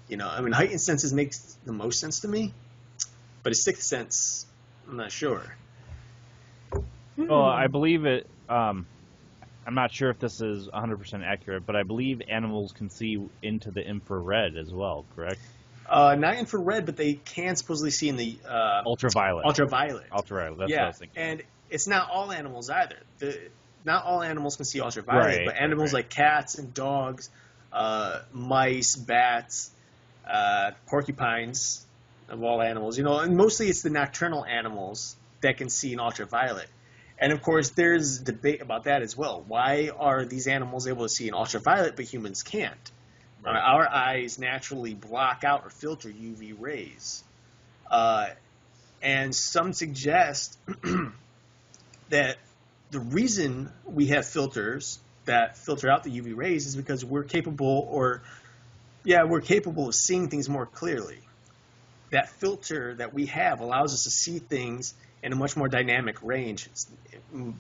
Heightened senses makes the most sense to me, but a sixth sense, I'm not sure. Well, I believe it. I'm not sure if this is 100% accurate, but I believe animals can see into the infrared as well, correct? Not infrared, but they can supposedly see in the ultraviolet. Ultraviolet, that's what I was thinking. And it's not all animals either. Not all animals can see ultraviolet, right, but animals like cats and dogs, mice, bats, porcupines, of all animals, and mostly it's the nocturnal animals that can see in ultraviolet. And of course, there's debate about that as well. Why are these animals able to see in ultraviolet, but humans can't? Right. Our eyes naturally block out or filter UV rays. And some suggest that the reason we have filters that filter out the UV rays is because we're capable of seeing things more clearly. That filter that we have allows us to see things in a much more dynamic range,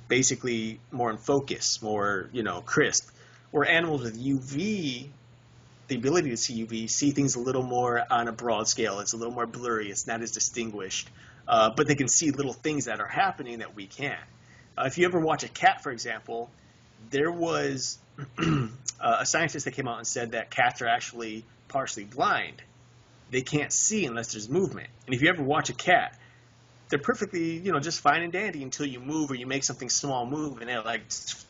basically more in focus, more, crisp. Where animals with UV, the ability to see UV, see things a little more on a broad scale. It's a little more blurry. It's not as distinguished. But they can see little things that are happening that we can't. If you ever watch a cat, for example, there was a scientist that came out and said that cats are actually partially blind. They can't see unless there's movement. And if you ever watch a cat, they're perfectly, just fine and dandy until you move or you make something small move, and they're like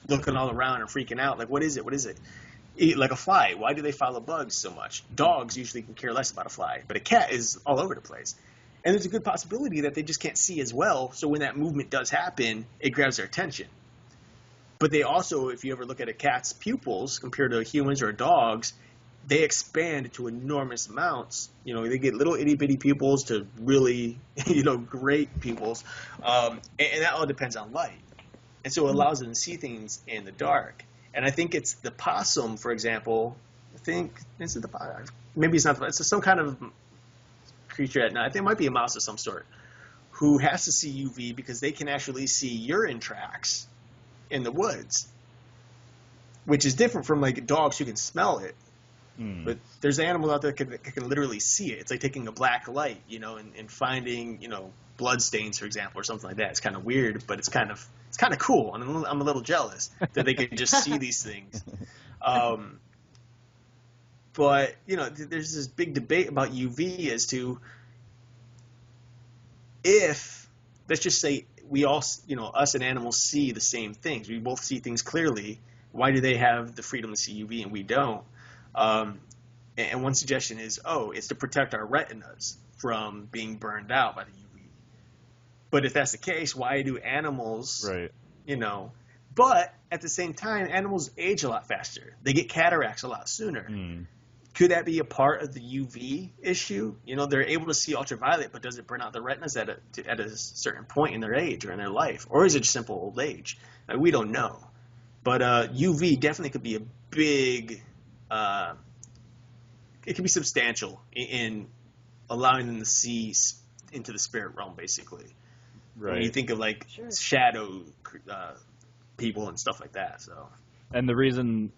looking all around and freaking out. Like, what is it? What is it? Like a fly. Why do they follow bugs so much? Dogs usually can care less about a fly, but a cat is all over the place. And there's a good possibility that they just can't see as well, so when that movement does happen, it grabs their attention. But they also, if you ever look at a cat's pupils compared to humans or dogs, they expand to enormous amounts. You know, they get little itty-bitty pupils to really, great pupils. And that all depends on light. And so it allows them to see things in the dark. And I think it's the possum, for example. Maybe it's not. It's some kind of creature at night. I think it might be a mouse of some sort who has to see UV because they can actually see urine tracks in the woods, which is different from like dogs who can smell it. But there's animals out there that can literally see it. It's like taking a black light, and finding, blood stains, for example, or something like that. It's kind of weird, but it's kind of cool. And I'm a little jealous that they can just see these things. But, there's this big debate about UV as to if, let's just say we all, us and animals see the same things. We both see things clearly. Why do they have the freedom to see UV and we don't? And one suggestion is, it's to protect our retinas from being burned out by the UV. But if that's the case, why do animals, right? But at the same time, animals age a lot faster. They get cataracts a lot sooner. Could that be a part of the UV issue? They're able to see ultraviolet, but does it burn out the retinas at a certain point in their age or in their life? Or is it just simple old age? We don't know. But UV definitely could be a big it can be substantial in allowing them to see into the spirit realm, basically. Right. When you think of like shadow people and stuff like that. So. And the reason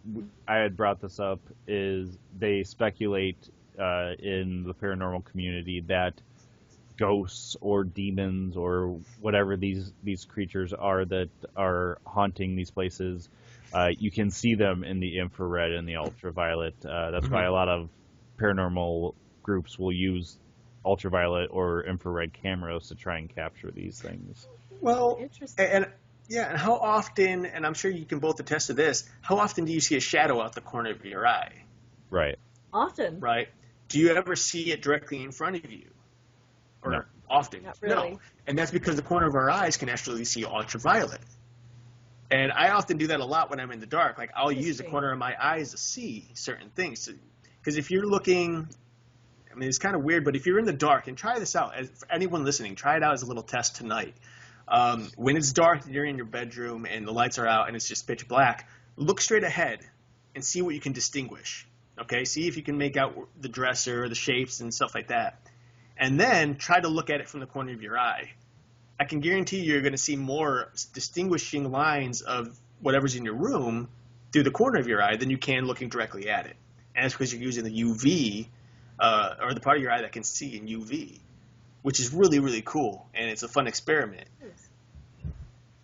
I had brought this up is they speculate in the paranormal community that ghosts or demons or whatever these creatures are that are haunting these places, you can see them in the infrared and the ultraviolet. That's why a lot of paranormal groups will use ultraviolet or infrared cameras to try and capture these things. Well, interesting. And how often, and I'm sure you can both attest to this, how often do you see a shadow out the corner of your eye? Right. Often. Right. Do you ever see it directly in front of you? Or no. Often? Not really. No. And that's because the corner of our eyes can actually see ultraviolet. And I often do that a lot when I'm in the dark. Like, I'll use the corner of my eyes to see certain things. Because if you're looking, I mean, it's kind of weird, but if you're in the dark, and try this out, for anyone listening, try it out as a little test tonight. When it's dark and you're in your bedroom and the lights are out and it's just pitch black, look straight ahead and see what you can distinguish. Okay? See if you can make out the dresser, the shapes, and stuff like that. And then try to look at it from the corner of your eye. I can guarantee you're going to see more distinguishing lines of whatever's in your room through the corner of your eye than you can looking directly at it. And that's because you're using the UV, or the part of your eye that can see in UV, which is really, really cool. And it's a fun experiment.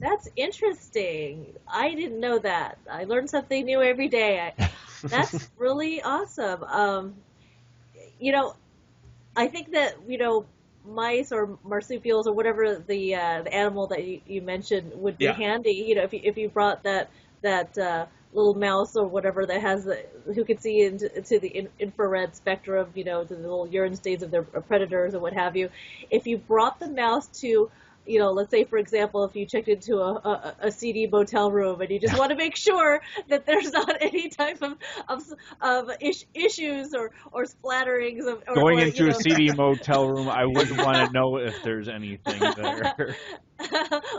That's interesting. I didn't know that. I learn something new every day. That's really awesome. I think that, mice or marsupials or whatever the animal that you mentioned would be handy. If you brought that little mouse or whatever that has who can see into the infrared spectrum, to the little urine stains of their predators or what have you. If you brought the mouse to, let's say, for example, if you checked into a seedy motel room and you just want to make sure that there's not any type of issues or splatterings of going into a seedy motel room, I wouldn't want to know if there's anything there.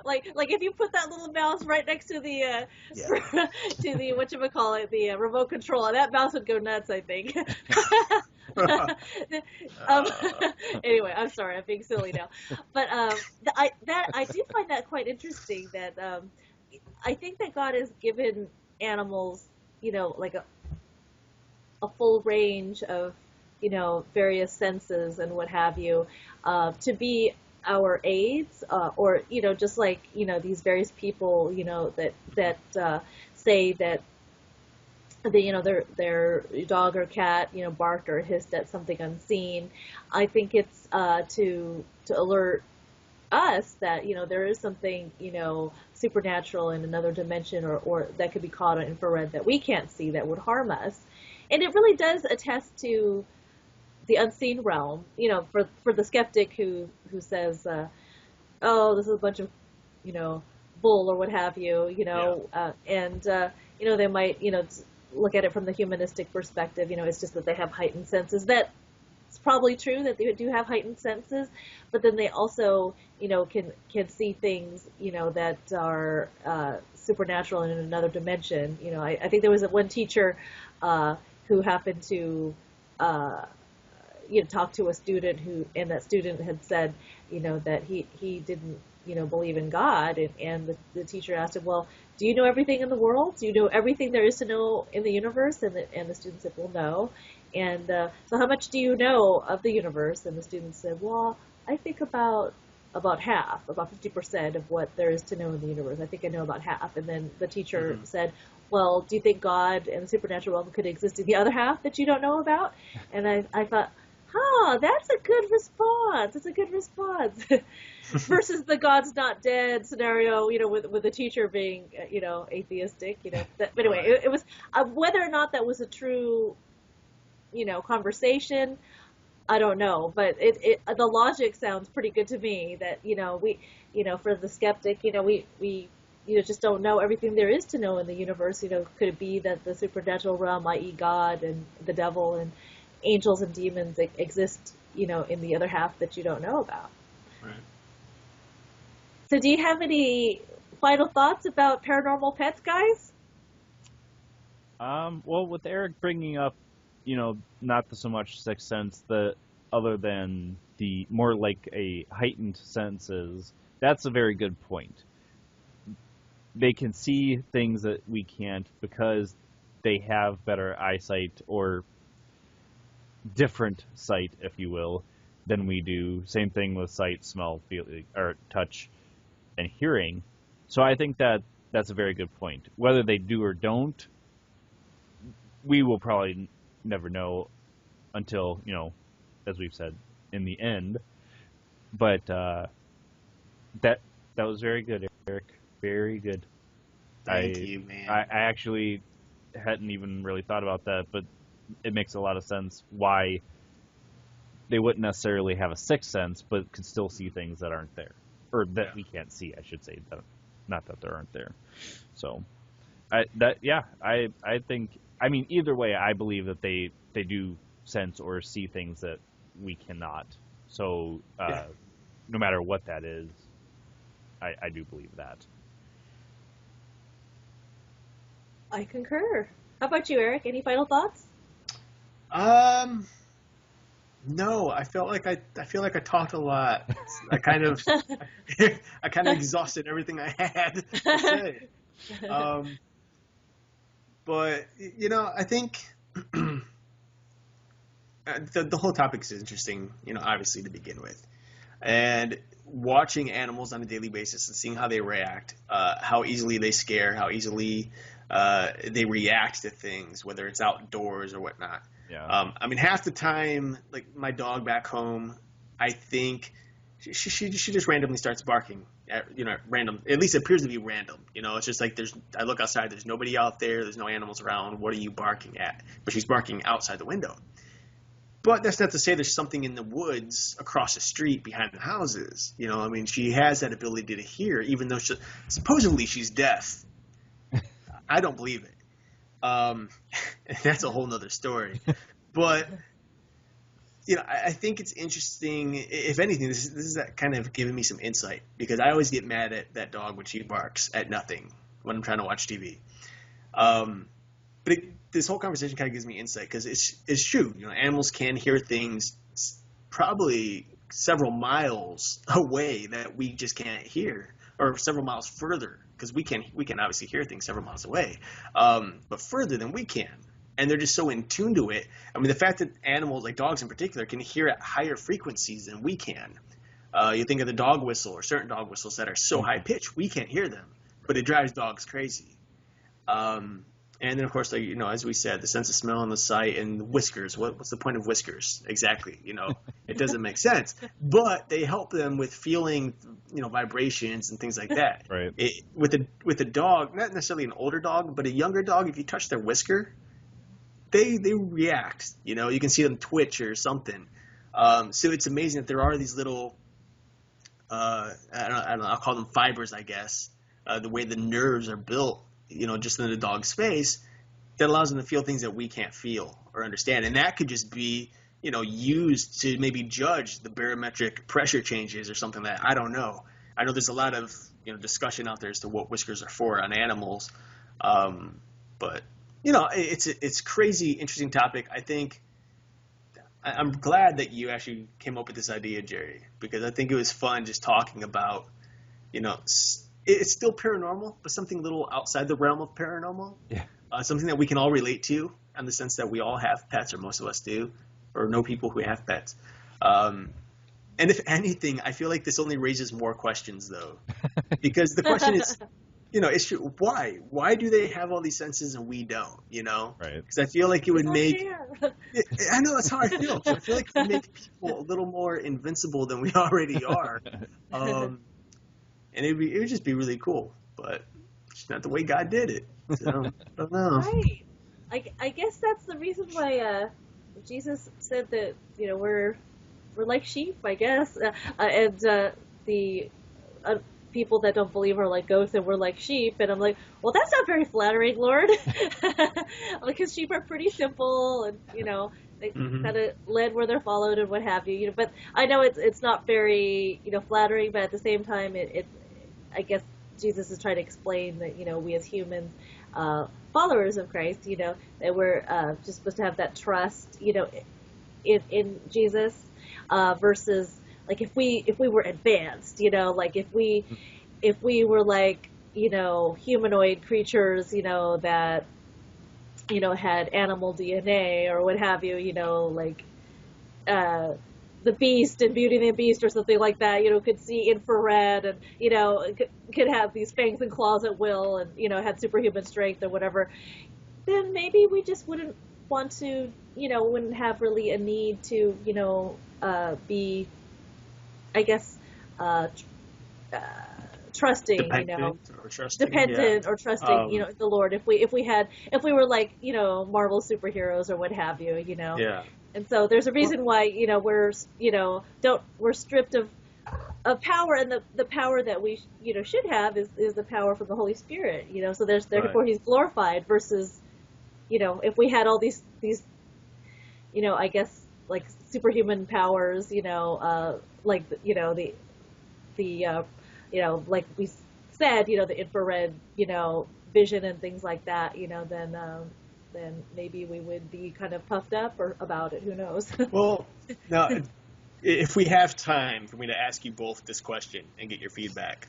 like if you put that little mouse right next to the to the whatchamacallit, the remote control, that mouse would go nuts, I think. Anyway, I'm sorry, I'm being silly now, but I do find that quite interesting. That I think that God has given animals, like a full range of, various senses and what have you, to be our aids, or just like these various people, that say that their dog or cat, barked or hissed at something unseen. I think it's to alert us that there is something supernatural in another dimension or that could be caught on infrared that we can't see that would harm us. And it really does attest to the unseen realm. For the skeptic who says, oh, this is a bunch of, bull or what have you, they might, look at it from the humanistic perspective. It's just that they have heightened senses. It's probably true that they do have heightened senses, but then they also, can see things, that are supernatural in another dimension. I think there was one teacher who happened to, talk to a student and that student had said, that he didn't, believe in God, and the teacher asked him, well, do you know everything in the world? Do you know everything there is to know in the universe? And the student said, well, no. And so how much do you know of the universe? And the student said, well, I think about half, about 50% of what there is to know in the universe. I think I know about half. And then the teacher said, well, do you think God and the supernatural realm could exist in the other half that you don't know about? And I thought, that's a good response. It's a good response. Versus the God's not dead scenario, with the teacher being, atheistic, But anyway, it was whether or not that was a true, conversation, I don't know. But the logic sounds pretty good to me that, we, for the skeptic, we just don't know everything there is to know in the universe. Could it be that the supernatural realm, i.e. God and the devil and angels and demons exist, in the other half that you don't know about? Right. So do you have any final thoughts about paranormal pets, guys? Well, with Eric bringing up, not so much sixth sense, other than the more like a heightened senses, that's a very good point. They can see things that we can't because they have better eyesight or different sight, if you will, than we do. Same thing with sight, smell, feel, or touch, and hearing. So I think that's a very good point. Whether they do or don't, we will probably never know until, as we've said, in the end. But that was very good, Eric. Very good. Thank you, man. I actually hadn't even really thought about that, but it makes a lot of sense why they wouldn't necessarily have a sixth sense, but could still see things that aren't there. Or that we can't see, I should say. Not that there aren't there. So, I think, either way, I believe that they do sense or see things that we cannot. So, no matter what that is, I do believe that. I concur. How about you, Eric? Any final thoughts? No, I feel like I talked a lot. I kind of exhausted everything I had to say. But I think the whole topic is interesting. Obviously to begin with, and watching animals on a daily basis and seeing how they react, how easily they scare, how easily they react to things, whether it's outdoors or whatnot. Yeah. Half the time, like my dog back home, I think she just randomly starts barking at, random. At least it appears to be random. It's just like I look outside, there's nobody out there, there's no animals around. What are you barking at? But she's barking outside the window. But that's not to say there's something in the woods across the street behind the houses. She has that ability to hear, even though supposedly she's deaf. I don't believe it. That's a whole nother story. But, I think it's interesting. If anything, this is kind of giving me some insight, because I always get mad at that dog when she barks at nothing when I'm trying to watch TV. But this whole conversation kind of gives me insight, because it's true. Animals can hear things probably several miles away that we just can't hear, or several miles further, because we can obviously hear things several miles away, but further than we can. And they're just so in tune to it. The fact that animals, like dogs in particular, can hear at higher frequencies than we can. You think of the dog whistle, or certain dog whistles that are so high pitched we can't hear them, but it drives dogs crazy. And then, of course, as we said, the sense of smell and the sight and the whiskers. What's the point of whiskers exactly? It doesn't make sense. But they help them with feeling, vibrations and things like that. Right. With a dog, not necessarily an older dog, but a younger dog, if you touch their whisker, they react. You know, you can see them twitch or something. So it's amazing that there are these little, I don't know, I'll call them fibers, I guess, the way the nerves are built, you know, just in the dog's face, that allows them to feel things that we can't feel or understand. And that could just be, you know, used to maybe judge the barometric pressure changes or something that I don't know. I know there's a lot of, you know, discussion out there as to what whiskers are for on animals. But, you know, it's crazy, interesting topic. I think I'm glad that you actually came up with this idea, Jerry, because I think it was fun just talking about, you know, it's still paranormal, but something a little outside the realm of paranormal. Yeah. Something that we can all relate to, in the sense that we all have pets, or most of us do, or know people who have pets. And if anything, I feel like this only raises more questions, though, because the question is, you know, it's true. Why? Why do they have all these senses and we don't? You know, Right? Because I feel like it would It's make. not fair. I know that's how I feel. I feel like it would make people a little more invincible than we already are, and it would just be really cool. But it's not the way God did it. So I don't know. Right. I guess that's the reason why Jesus said that, you know, we're like sheep, I guess, and the people that don't believe are like goats and we're like sheep. And I'm like, well, that's not very flattering, Lord, because sheep are pretty simple, and, you know, they kind of led where they're followed and what have you. You know, but I know it's not very, you know, flattering, but at the same time, I guess Jesus is trying to explain that, you know, we as humans, followers of Christ, you know, that we're just supposed to have that trust, you know, in Jesus, versus like if we were advanced, you know, like if we were like, you know, humanoid creatures, you know, that, you know, had animal DNA or what have you, you know, like the Beast and Beauty and the Beast or something like that, you know, could see infrared and, you know, could have these fangs and claws at will and, you know, had superhuman strength or whatever, then maybe we just wouldn't want to, you know, wouldn't have really a need to, you know, be, I guess, trusting, Dependent, you know, or trusting, dependent yeah. or trusting, you know, the Lord. If we were like, you know, Marvel superheroes or what have you, you know. Yeah. And so there's a reason why, you know, we're stripped of power, and the power that we, you know, should have is the power from the Holy Spirit, you know. So therefore he's glorified, versus, you know, if we had all these, you know, I guess like superhuman powers, you know, like, you know, the you know, like we said, you know, the infrared, you know, vision and things like that, you know, then maybe we would be kind of puffed up or about it. Who knows? Well, now, if we have time for me to ask you both this question and get your feedback,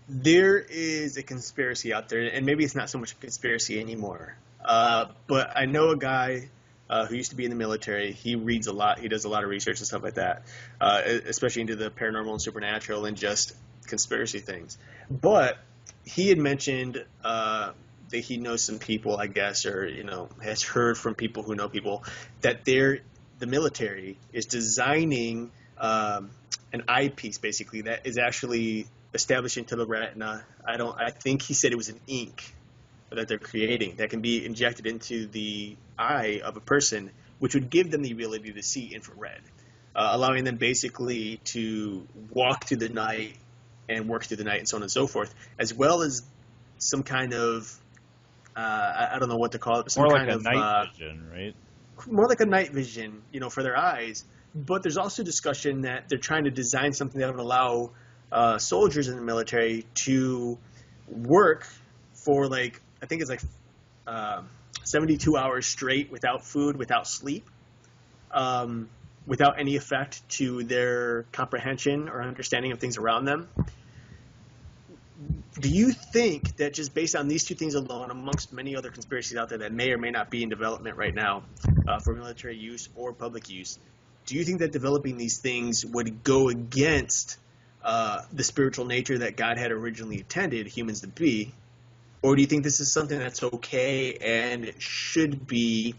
there is a conspiracy out there, and maybe it's not so much a conspiracy anymore, but I know a guy who used to be in the military. He reads a lot. He does a lot of research and stuff like that, especially into the paranormal and supernatural and just conspiracy things. But he had mentioned that he knows some people, I guess, or, you know, has heard from people who know people, that the military is designing an eyepiece, basically, that is actually established into the retina. I think he said it was an ink that they're creating that can be injected into the eye of a person, which would give them the ability to see infrared, allowing them basically to walk through the night and work through the night and so on and so forth, as well as some kind of, I don't know what to call it, but some More kind like a of night vision, right? More like a night vision, you know, for their eyes. But there's also discussion that they're trying to design something that would allow soldiers in the military to work for, like, I think it's like 72 hours straight without food, without sleep, without any effect to their comprehension or understanding of things around them. Do you think that just based on these two things alone, amongst many other conspiracies out there that may or may not be in development right now for military use or public use, do you think that developing these things would go against the spiritual nature that God had originally intended humans to be? Or do you think this is something that's okay and should be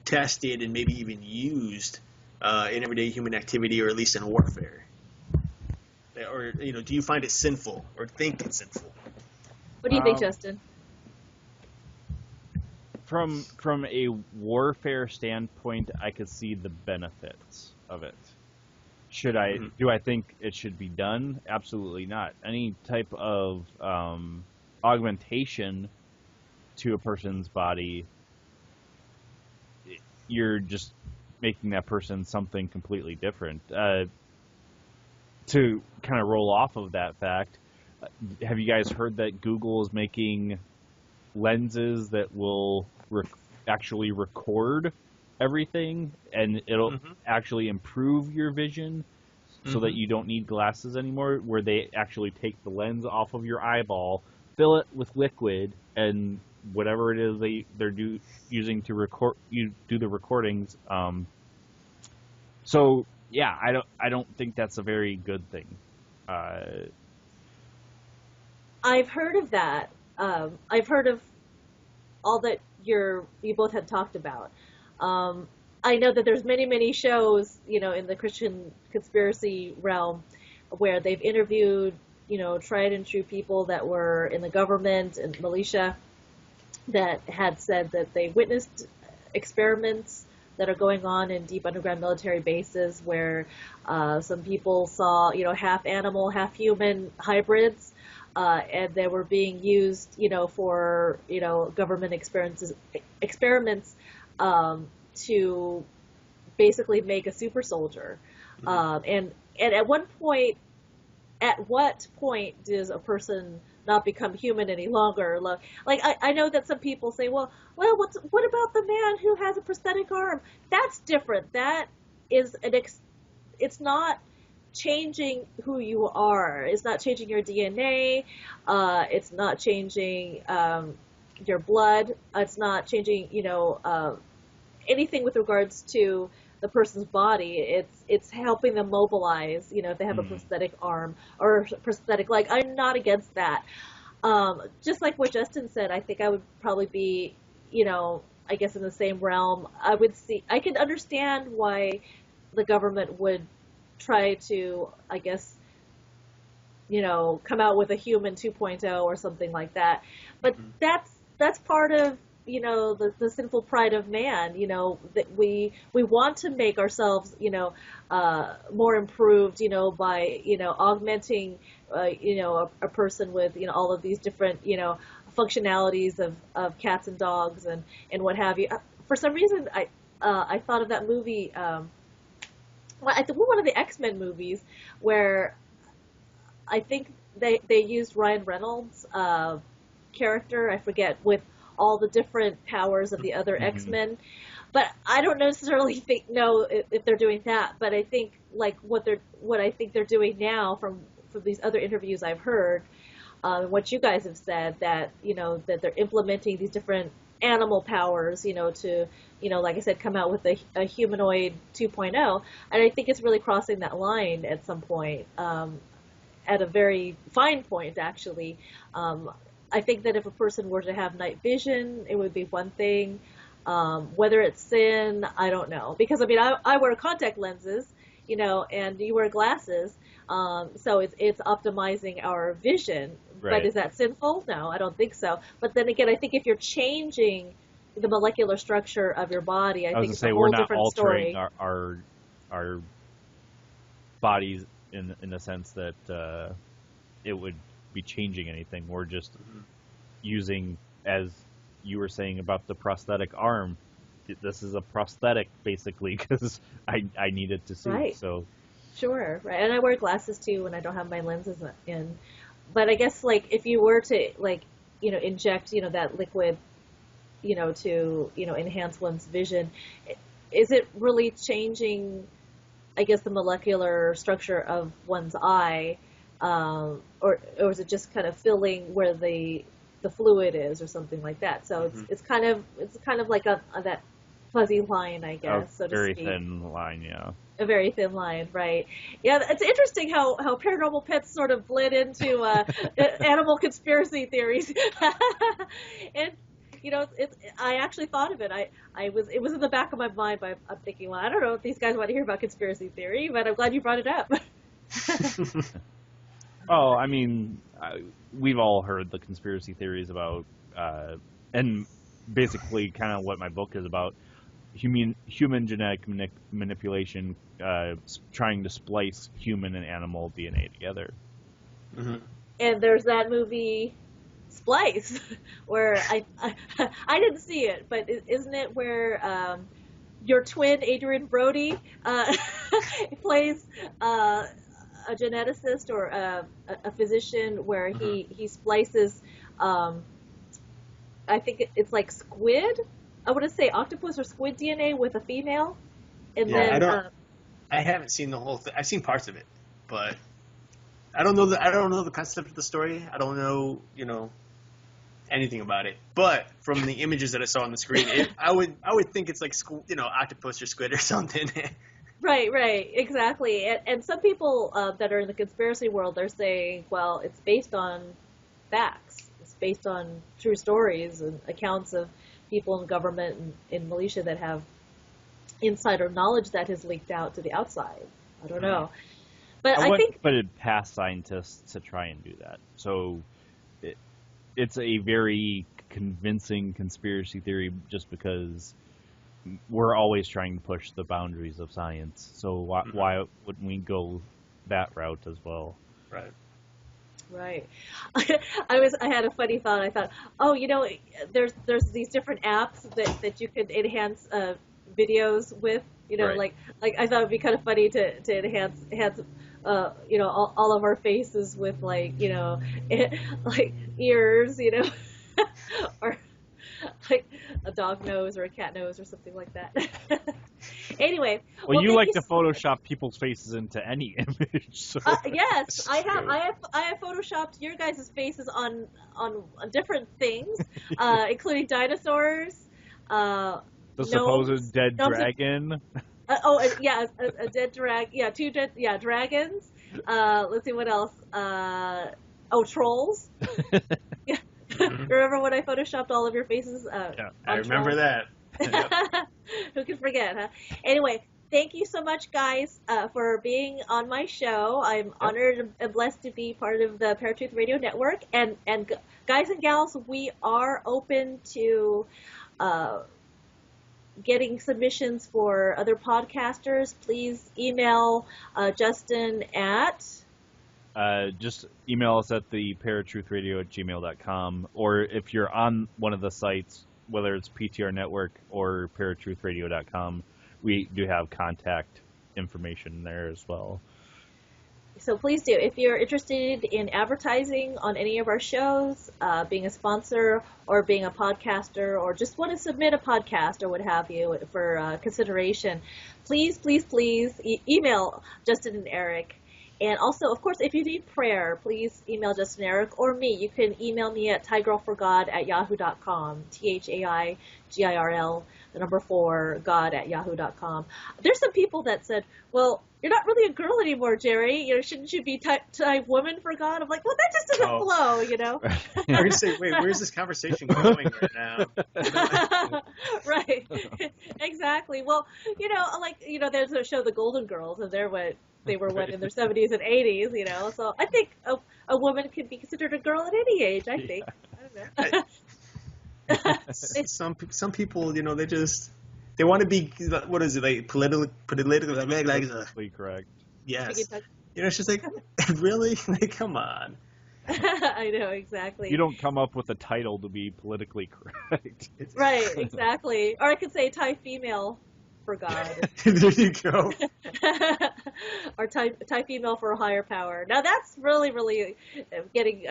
tested and maybe even used in everyday human activity, or at least in warfare? Or, you know, do you find it sinful or think it's sinful? What do you think, Justin? from a warfare standpoint, I could see the benefits of it. Do I think it should be done? Absolutely not. Any type of augmentation to a person's body, you're just making that person something completely different. To kind of roll off of that fact, have you guys heard that Google is making lenses that will actually record everything, and it'll actually improve your vision so that you don't need glasses anymore, where they actually take the lens off of your eyeball, fill it with liquid, and whatever it is they're using to do the recordings. So yeah, I don't think that's a very good thing. I've heard of that. I've heard of all that you both had talked about. I know that there's many shows, in the Christian conspiracy realm where they've interviewed, tried and true people that were in the government and militia that had said that they witnessed experiments that are going on in deep underground military bases where some people saw, half animal, half human hybrids, and they were being used, for, government experiments to basically make a super soldier. And at what point does a person not become human any longer? Like I know that some people say, well, what about the man who has a prosthetic arm? That's different. That is it's not changing who you are. It's not changing your DNA. It's not changing your blood. It's not changing, anything with regards to the person's body. It's helping them mobilize, if they have a prosthetic arm or prosthetic leg. I'm not against that. Just like what Justin said, I think I would probably be, I guess in the same realm. I can understand why the government would try to, I guess, come out with a human 2.0 or something like that. But that's part of, the sinful pride of man, that we want to make ourselves, more improved, by, augmenting, a person with, all of these different, functionalities of cats and dogs and what have you. For some reason, I thought of that movie, I think one of the X-Men movies where I think they used Ryan Reynolds' character, I forget, with all the different powers of the other X-Men. But I don't necessarily know if they're doing that. But I think like what I think they're doing now from these other interviews I've heard, what you guys have said, that that they're implementing these different animal powers, to like I said, come out with a humanoid 2.0, and I think it's really crossing that line at some point, at a very fine point actually. I think that if a person were to have night vision, it would be one thing. Whether it's sin, I don't know, because I wear contact lenses, and you wear glasses, so it's optimizing our vision. Right. But is that sinful? No, I don't think so. But then again, I think if you're changing the molecular structure of your body, I think it's a whole different story. We're not altering our bodies in the sense that it would be changing anything. We're just using, as you were saying about the prosthetic arm, this is a prosthetic basically because I need it to see. Right. So sure, right. And I wear glasses too when I don't have my lenses in. But I guess like if you were to inject that liquid to enhance one's vision, is it really changing, I guess, the molecular structure of one's eye, or is it just kind of filling where the fluid is or something like that? So it's kind of like that fuzzy line, I guess, so to speak. Very thin line, yeah. A very thin line, right? Yeah, it's interesting how paranormal pets sort of blend into animal conspiracy theories, and I actually thought of it. It was in the back of my mind, but I'm thinking, well, I don't know if these guys want to hear about conspiracy theory, but I'm glad you brought it up. Oh, we've all heard the conspiracy theories about, and basically kind of what my book is about. Human genetic manipulation, trying to splice human and animal DNA together. Mm-hmm. And there's that movie Splice, where I didn't see it, but isn't it where your twin Adrian Brody plays a geneticist or a physician where he splices, I think it's like squid. I want to say octopus or squid DNA with a female, and then I haven't seen the whole thing. I've seen parts of it, but I don't know the concept of the story. I don't know, anything about it. But from the images that I saw on the screen, I would think it's like octopus or squid or something. Right, exactly. And some people that are in the conspiracy world, they're saying, well, it's based on facts. It's based on true stories and accounts of people in government and in militia that have insider knowledge that has leaked out to the outside. I don't know. But I think... But it passed scientists to try and do that. So it's a very convincing conspiracy theory just because we're always trying to push the boundaries of science. So why wouldn't we go that route as well? Right. I had a funny thought. I thought, there's these different apps that you could enhance videos with. Like I thought it'd be kind of funny to enhance all of our faces with like ears, or like a dog nose or a cat nose or something like that. Anyway. Well, you like to Photoshop people's faces into any image. So yes, I have Photoshopped your guys' faces on different things, including dinosaurs. The supposed dead dragon. A dead dragon. Yeah, two dead. Yeah, dragons. Let's see what else. Trolls. Yeah. Remember when I photoshopped all of your faces? I remember that. Who can forget, huh? Anyway, thank you so much, guys, for being on my show. I'm honored and blessed to be part of the ParaTruth Radio Network. And guys and gals, we are open to getting submissions for other podcasters. Please email Justin at... just email us at the paratruthradio@gmail.com, or if you're on one of the sites, whether it's PTR Network or paratruthradio.com, we do have contact information there as well. So please do. If you're interested in advertising on any of our shows, being a sponsor or being a podcaster, or just want to submit a podcast or what have you for consideration, please email Justin and Eric. And also, of course, if you need prayer, please email Justin and Eric or me. You can email me at ThaiGirlForGod@yahoo.com, THAIGIRL, 4, God@yahoo.com. There's some people that said, well, you're not really a girl anymore, Jerry. Shouldn't you be Thai woman for God? I'm like, well, that just doesn't flow, I'm going to say, wait, where's this conversation going right now? Right. Exactly. Well, there's a show, The Golden Girls, and they were in their 70s and 80s, so I think a woman can be considered a girl at any age, I think. I don't know. Some people, they want to be, what is it, like politically correct. Yes. It's just like, really? Like, come on. I know, exactly. You don't come up with a title to be politically correct. Right, exactly. Or I could say Thai female for God. There you go. Or Thai female for a higher power. Now that's really, really getting,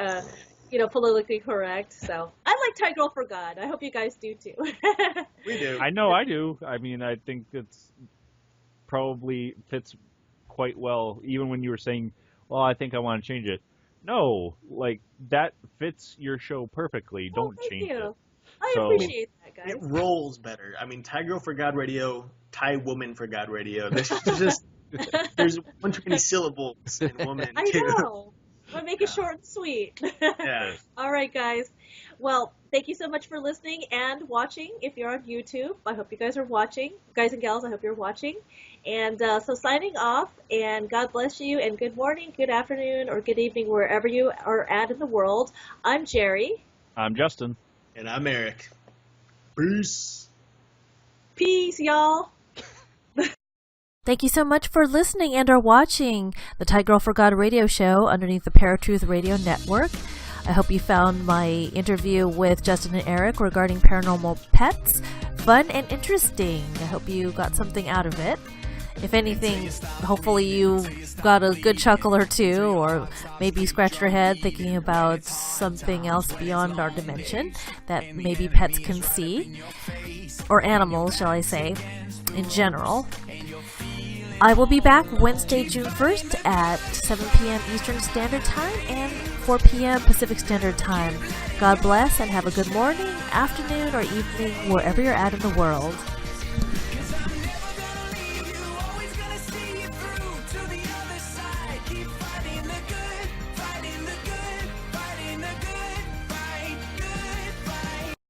politically correct. So I like Thai girl for God. I hope you guys do too. We do. I know I do. I mean, I think it's probably fits quite well. Even when you were saying, well, I think I want to change it. No, like that fits your show perfectly. Don't change it. I appreciate that, guys. It rolls better. I mean, Thai Girl for God Radio, Thai Woman for God Radio. There's one too many syllables in woman. I know. We'll make it short and sweet. Yeah. All right, guys. Well, thank you so much for listening and watching. If you're on YouTube, I hope you guys are watching. Guys and gals, I hope you're watching. And so signing off, and God bless you, and good morning, good afternoon, or good evening, wherever you are at in the world. I'm Jerry. I'm Justin. And I'm Eric. Peace. Peace, y'all. Thank you so much for listening and or watching the Thai Girl for God radio show underneath the ParaTruth Radio network. I hope you found my interview with Justin and Eric regarding paranormal pets fun and interesting. I hope you got something out of it. If anything, hopefully you got a good chuckle or two, or maybe scratched your head thinking about something else beyond our dimension that maybe pets can see, or animals, shall I say, in general. I will be back Wednesday, June 1st at 7 p.m. Eastern Standard Time and 4 p.m. Pacific Standard Time. God bless and have a good morning, afternoon, or evening wherever you're at in the world.